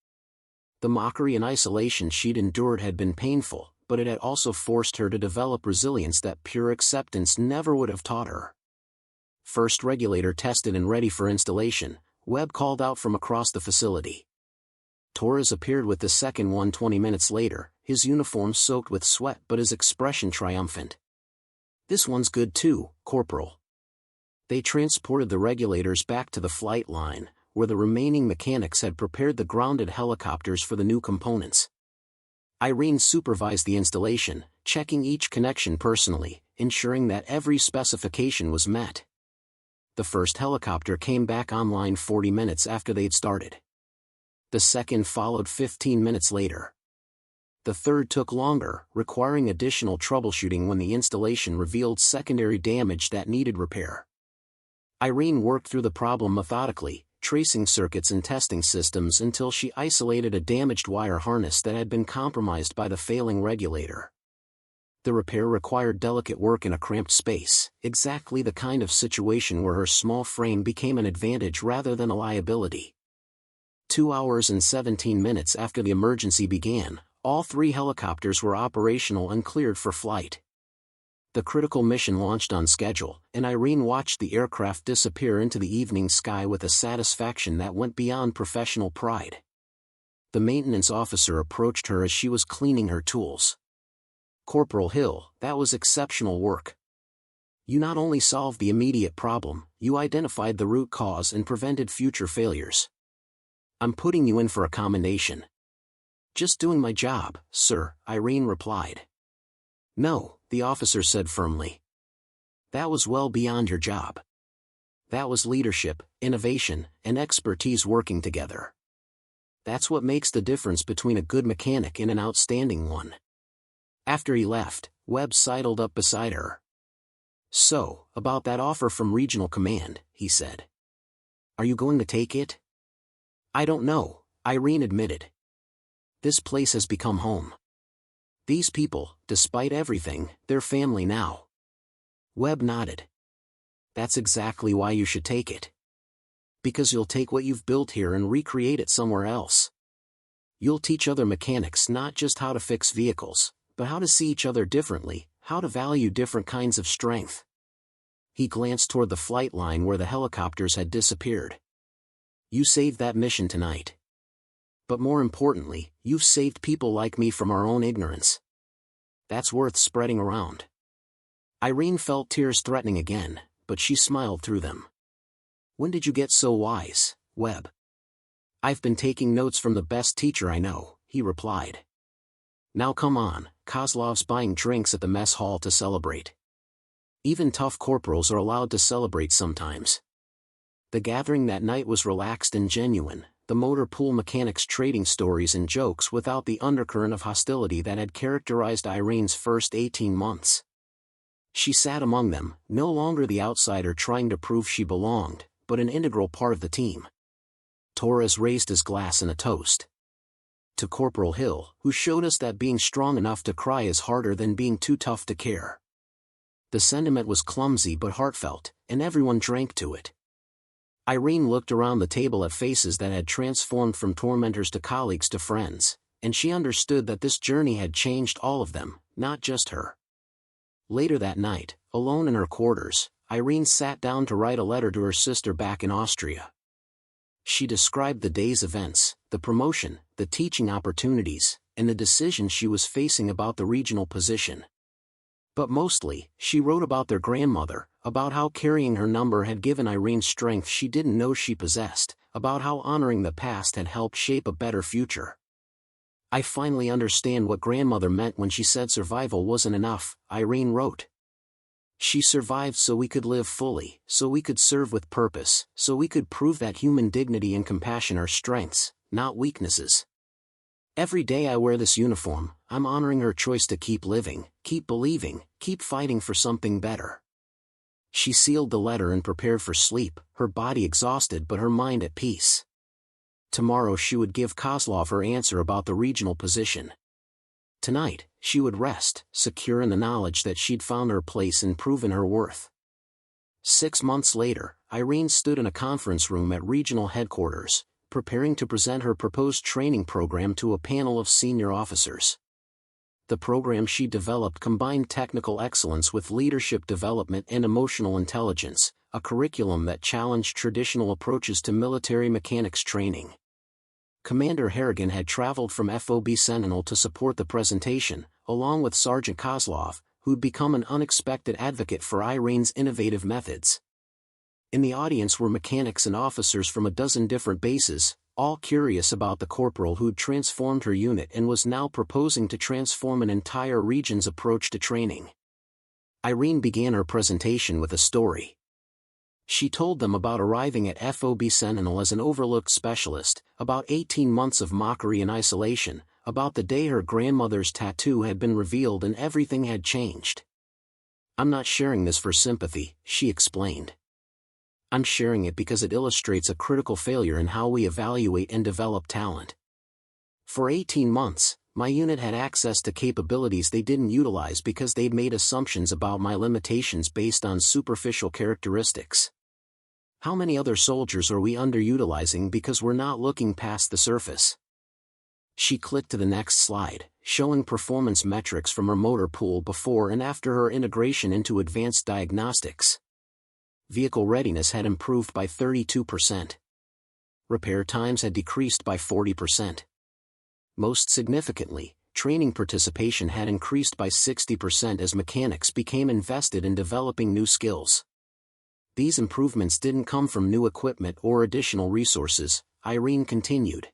The mockery and isolation she'd endured had been painful, but it had also forced her to develop resilience that pure acceptance never would have taught her. First regulator tested and ready for installation, Webb called out from across the facility. Torres appeared with the second one 20 minutes later, his uniform soaked with sweat but his expression triumphant. "This one's good too, Corporal." They transported the regulators back to the flight line, where the remaining mechanics had prepared the grounded helicopters for the new components. Irene supervised the installation, checking each connection personally, ensuring that every specification was met. The first helicopter came back online 40 minutes after they'd started. The second followed 15 minutes later. The third took longer, requiring additional troubleshooting when the installation revealed secondary damage that needed repair. Irene worked through the problem methodically, tracing circuits and testing systems until she isolated a damaged wire harness that had been compromised by the failing regulator. The repair required delicate work in a cramped space, exactly the kind of situation where her small frame became an advantage rather than a liability. 2 hours and 17 minutes after the emergency began, all 3 helicopters were operational and cleared for flight. The critical mission launched on schedule, and Irene watched the aircraft disappear into the evening sky with a satisfaction that went beyond professional pride. The maintenance officer approached her as she was cleaning her tools. "Corporal Hill, that was exceptional work. You not only solved the immediate problem, you identified the root cause and prevented future failures. I'm putting you in for a commendation." "Just doing my job, sir," Irene replied. "No," the officer said firmly. "That was well beyond your job. That was leadership, innovation, and expertise working together. That's what makes the difference between a good mechanic and an outstanding one." After he left, Webb sidled up beside her. "So, about that offer from Regional Command," he said. "Are you going to take it?" "I don't know," Irene admitted. "This place has become home. These people, despite everything, they're family now." Webb nodded. "That's exactly why you should take it. Because you'll take what you've built here and recreate it somewhere else. You'll teach other mechanics not just how to fix vehicles, but how to see each other differently, how to value different kinds of strength. He glanced toward the flight line where the helicopters had disappeared. You saved that mission tonight. But more importantly, you've saved people like me from our own ignorance. That's worth spreading around. Irene felt tears threatening again, but she smiled through them. When did you get so wise, Webb? I've been taking notes from the best teacher I know, he replied. Now come on, Kozlov's buying drinks at the mess hall to celebrate. Even tough corporals are allowed to celebrate sometimes. The gathering that night was relaxed and genuine, the motor pool mechanics trading stories and jokes without the undercurrent of hostility that had characterized Irene's first 18 months. She sat among them, no longer the outsider trying to prove she belonged, but an integral part of the team. Torres raised his glass in a toast. To Corporal Hill, who showed us that being strong enough to cry is harder than being too tough to care. The sentiment was clumsy but heartfelt, and everyone drank to it. Irene looked around the table at faces that had transformed from tormentors to colleagues to friends, and she understood that this journey had changed all of them, not just her. Later that night, alone in her quarters, Irene sat down to write a letter to her sister back in Austria. She described the day's events, the promotion, the teaching opportunities, and the decisions she was facing about the regional position. But mostly, she wrote about their grandmother, about how carrying her number had given Irene strength she didn't know she possessed, about how honoring the past had helped shape a better future. I finally understand what grandmother meant when she said survival wasn't enough, Irene wrote. She survived so we could live fully, so we could serve with purpose, so we could prove that human dignity and compassion are strengths, not weaknesses. Every day I wear this uniform, I'm honoring her choice to keep living, keep believing, keep fighting for something better. She sealed the letter and prepared for sleep, her body exhausted but her mind at peace. Tomorrow she would give Kozlov her answer about the regional position. Tonight, she would rest, secure in the knowledge that she'd found her place and proven her worth. 6 months later, Irene stood in a conference room at regional headquarters, preparing to present her proposed training program to a panel of senior officers. The program she developed combined technical excellence with leadership development and emotional intelligence, a curriculum that challenged traditional approaches to military mechanics training. Commander Harrigan had traveled from FOB Sentinel to support the presentation, along with Sergeant Kozlov, who'd become an unexpected advocate for Irene's innovative methods. In the audience were mechanics and officers from a dozen different bases, all curious about the corporal who'd transformed her unit and was now proposing to transform an entire region's approach to training. Irene began her presentation with a story. She told them about arriving at FOB Sentinel as an overlooked specialist, about 18 months of mockery and isolation, about the day her grandmother's tattoo had been revealed and everything had changed. I'm not sharing this for sympathy, she explained. I'm sharing it because it illustrates a critical failure in how we evaluate and develop talent. For 18 months, my unit had access to capabilities they didn't utilize because they'd made assumptions about my limitations based on superficial characteristics. How many other soldiers are we underutilizing because we're not looking past the surface? She clicked to the next slide, showing performance metrics from her motor pool before and after her integration into advanced diagnostics. Vehicle readiness had improved by 32%. Repair times had decreased by 40%. Most significantly, training participation had increased by 60% as mechanics became invested in developing new skills. These improvements didn't come from new equipment or additional resources, Irene continued.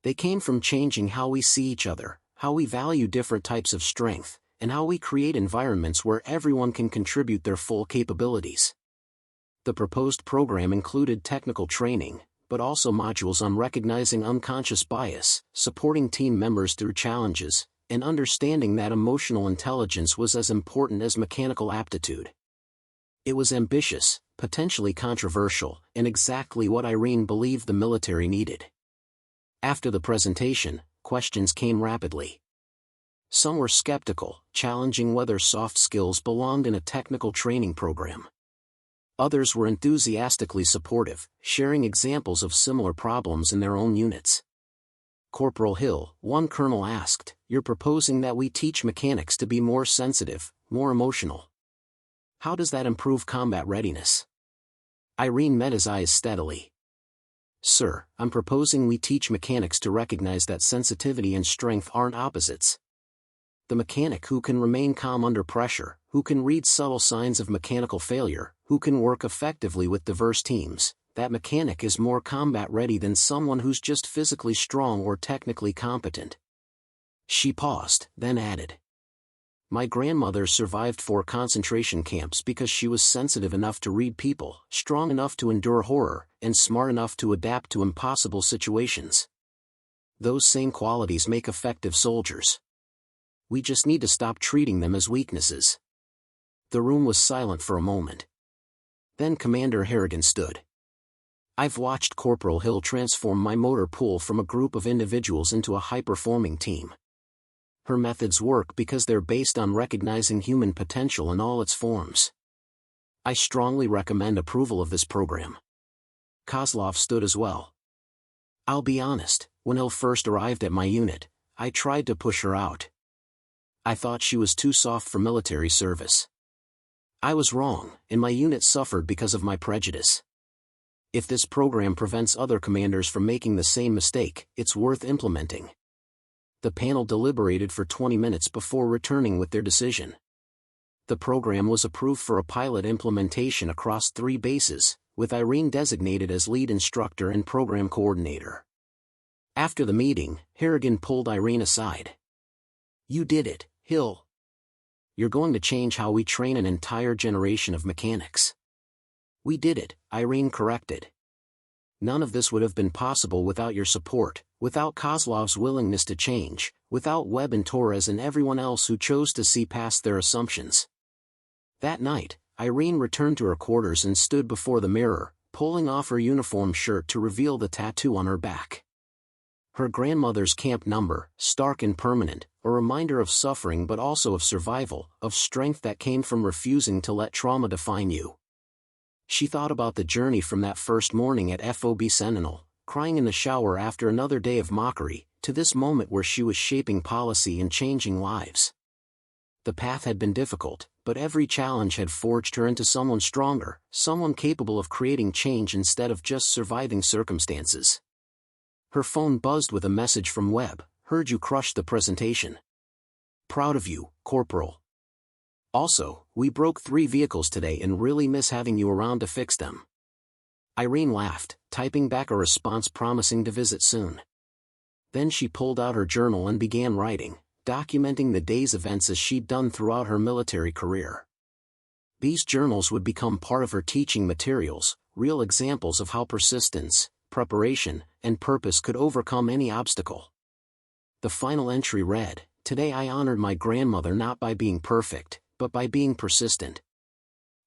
They came from changing how we see each other, how we value different types of strength, and how we create environments where everyone can contribute their full capabilities. The proposed program included technical training, but also modules on recognizing unconscious bias, supporting team members through challenges, and understanding that emotional intelligence was as important as mechanical aptitude. It was ambitious, potentially controversial, and exactly what Irene believed the military needed. After the presentation, questions came rapidly. Some were skeptical, challenging whether soft skills belonged in a technical training program. Others were enthusiastically supportive, sharing examples of similar problems in their own units. Corporal Hill, one colonel asked, "You're proposing that we teach mechanics to be more sensitive, more emotional. How does that improve combat readiness?" Irene met his eyes steadily. "Sir, I'm proposing we teach mechanics to recognize that sensitivity and strength aren't opposites. The mechanic who can remain calm under pressure, who can read subtle signs of mechanical failure, who can work effectively with diverse teams, that mechanic is more combat ready than someone who's just physically strong or technically competent." She paused, then added, "My grandmother survived 4 concentration camps because she was sensitive enough to read people, strong enough to endure horror, and smart enough to adapt to impossible situations. Those same qualities make effective soldiers. We just need to stop treating them as weaknesses." The room was silent for a moment. Then Commander Harrigan stood. "I've watched Corporal Hill transform my motor pool from a group of individuals into a high-performing team. Her methods work because they're based on recognizing human potential in all its forms. I strongly recommend approval of this program." Kozlov stood as well. "I'll be honest, when Hill first arrived at my unit, I tried to push her out. I thought she was too soft for military service. I was wrong, and my unit suffered because of my prejudice. If this program prevents other commanders from making the same mistake, it's worth implementing." The panel deliberated for 20 minutes before returning with their decision. The program was approved for a pilot implementation across 3 bases, with Irene designated as lead instructor and program coordinator. After the meeting, Harrigan pulled Irene aside. "You did it, Hill. You're going to change how we train an entire generation of mechanics." "We did it," Irene corrected. "None of this would have been possible without your support, without Kozlov's willingness to change, without Webb and Torres and everyone else who chose to see past their assumptions." That night, Irene returned to her quarters and stood before the mirror, pulling off her uniform shirt to reveal the tattoo on her back. Her grandmother's camp number, stark and permanent, a reminder of suffering but also of survival, of strength that came from refusing to let trauma define you. She thought about the journey from that first morning at FOB Sentinel, crying in the shower after another day of mockery, to this moment where she was shaping policy and changing lives. The path had been difficult, but every challenge had forged her into someone stronger, someone capable of creating change instead of just surviving circumstances. Her phone buzzed with a message from Webb. "Heard you crushed the presentation. Proud of you, Corporal. Also, we broke 3 vehicles today and really miss having you around to fix them." Irene laughed, typing back a response promising to visit soon. Then she pulled out her journal and began writing, documenting the day's events as she'd done throughout her military career. These journals would become part of her teaching materials, real examples of how persistence, preparation, and purpose could overcome any obstacle. The final entry read, "Today I honored my grandmother not by being perfect, but by being persistent.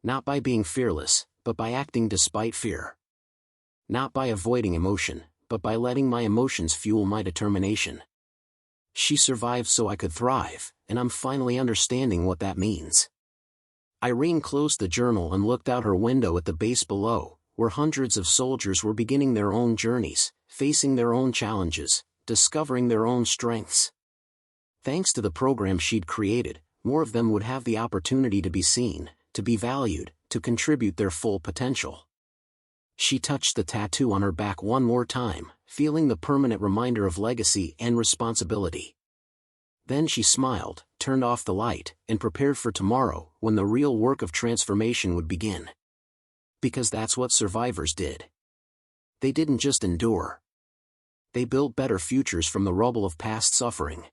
Not by being fearless, but by acting despite fear. Not by avoiding emotion, but by letting my emotions fuel my determination. She survived so I could thrive, and I'm finally understanding what that means." Irene closed the journal and looked out her window at the base below, where hundreds of soldiers were beginning their own journeys, facing their own challenges, discovering their own strengths. Thanks to the program she'd created, more of them would have the opportunity to be seen, to be valued, to contribute their full potential. She touched the tattoo on her back one more time, feeling the permanent reminder of legacy and responsibility. Then she smiled, turned off the light, and prepared for tomorrow, when the real work of transformation would begin. Because that's what survivors did. They didn't just endure. They built better futures from the rubble of past suffering.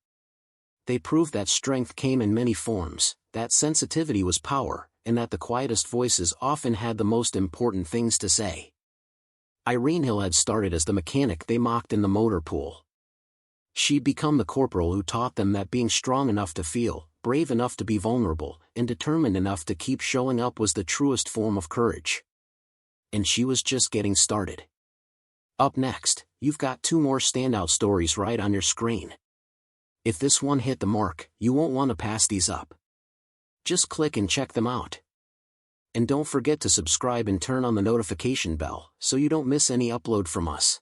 They proved that strength came in many forms, that sensitivity was power, and that the quietest voices often had the most important things to say. Irene Hill had started as the mechanic they mocked in the motor pool. She'd become the corporal who taught them that being strong enough to feel, brave enough to be vulnerable, and determined enough to keep showing up was the truest form of courage. And she was just getting started. Up next, you've got 2 more standout stories right on your screen. If this one hit the mark, you won't want to pass these up. Just click and check them out. And don't forget to subscribe and turn on the notification bell so you don't miss any upload from us.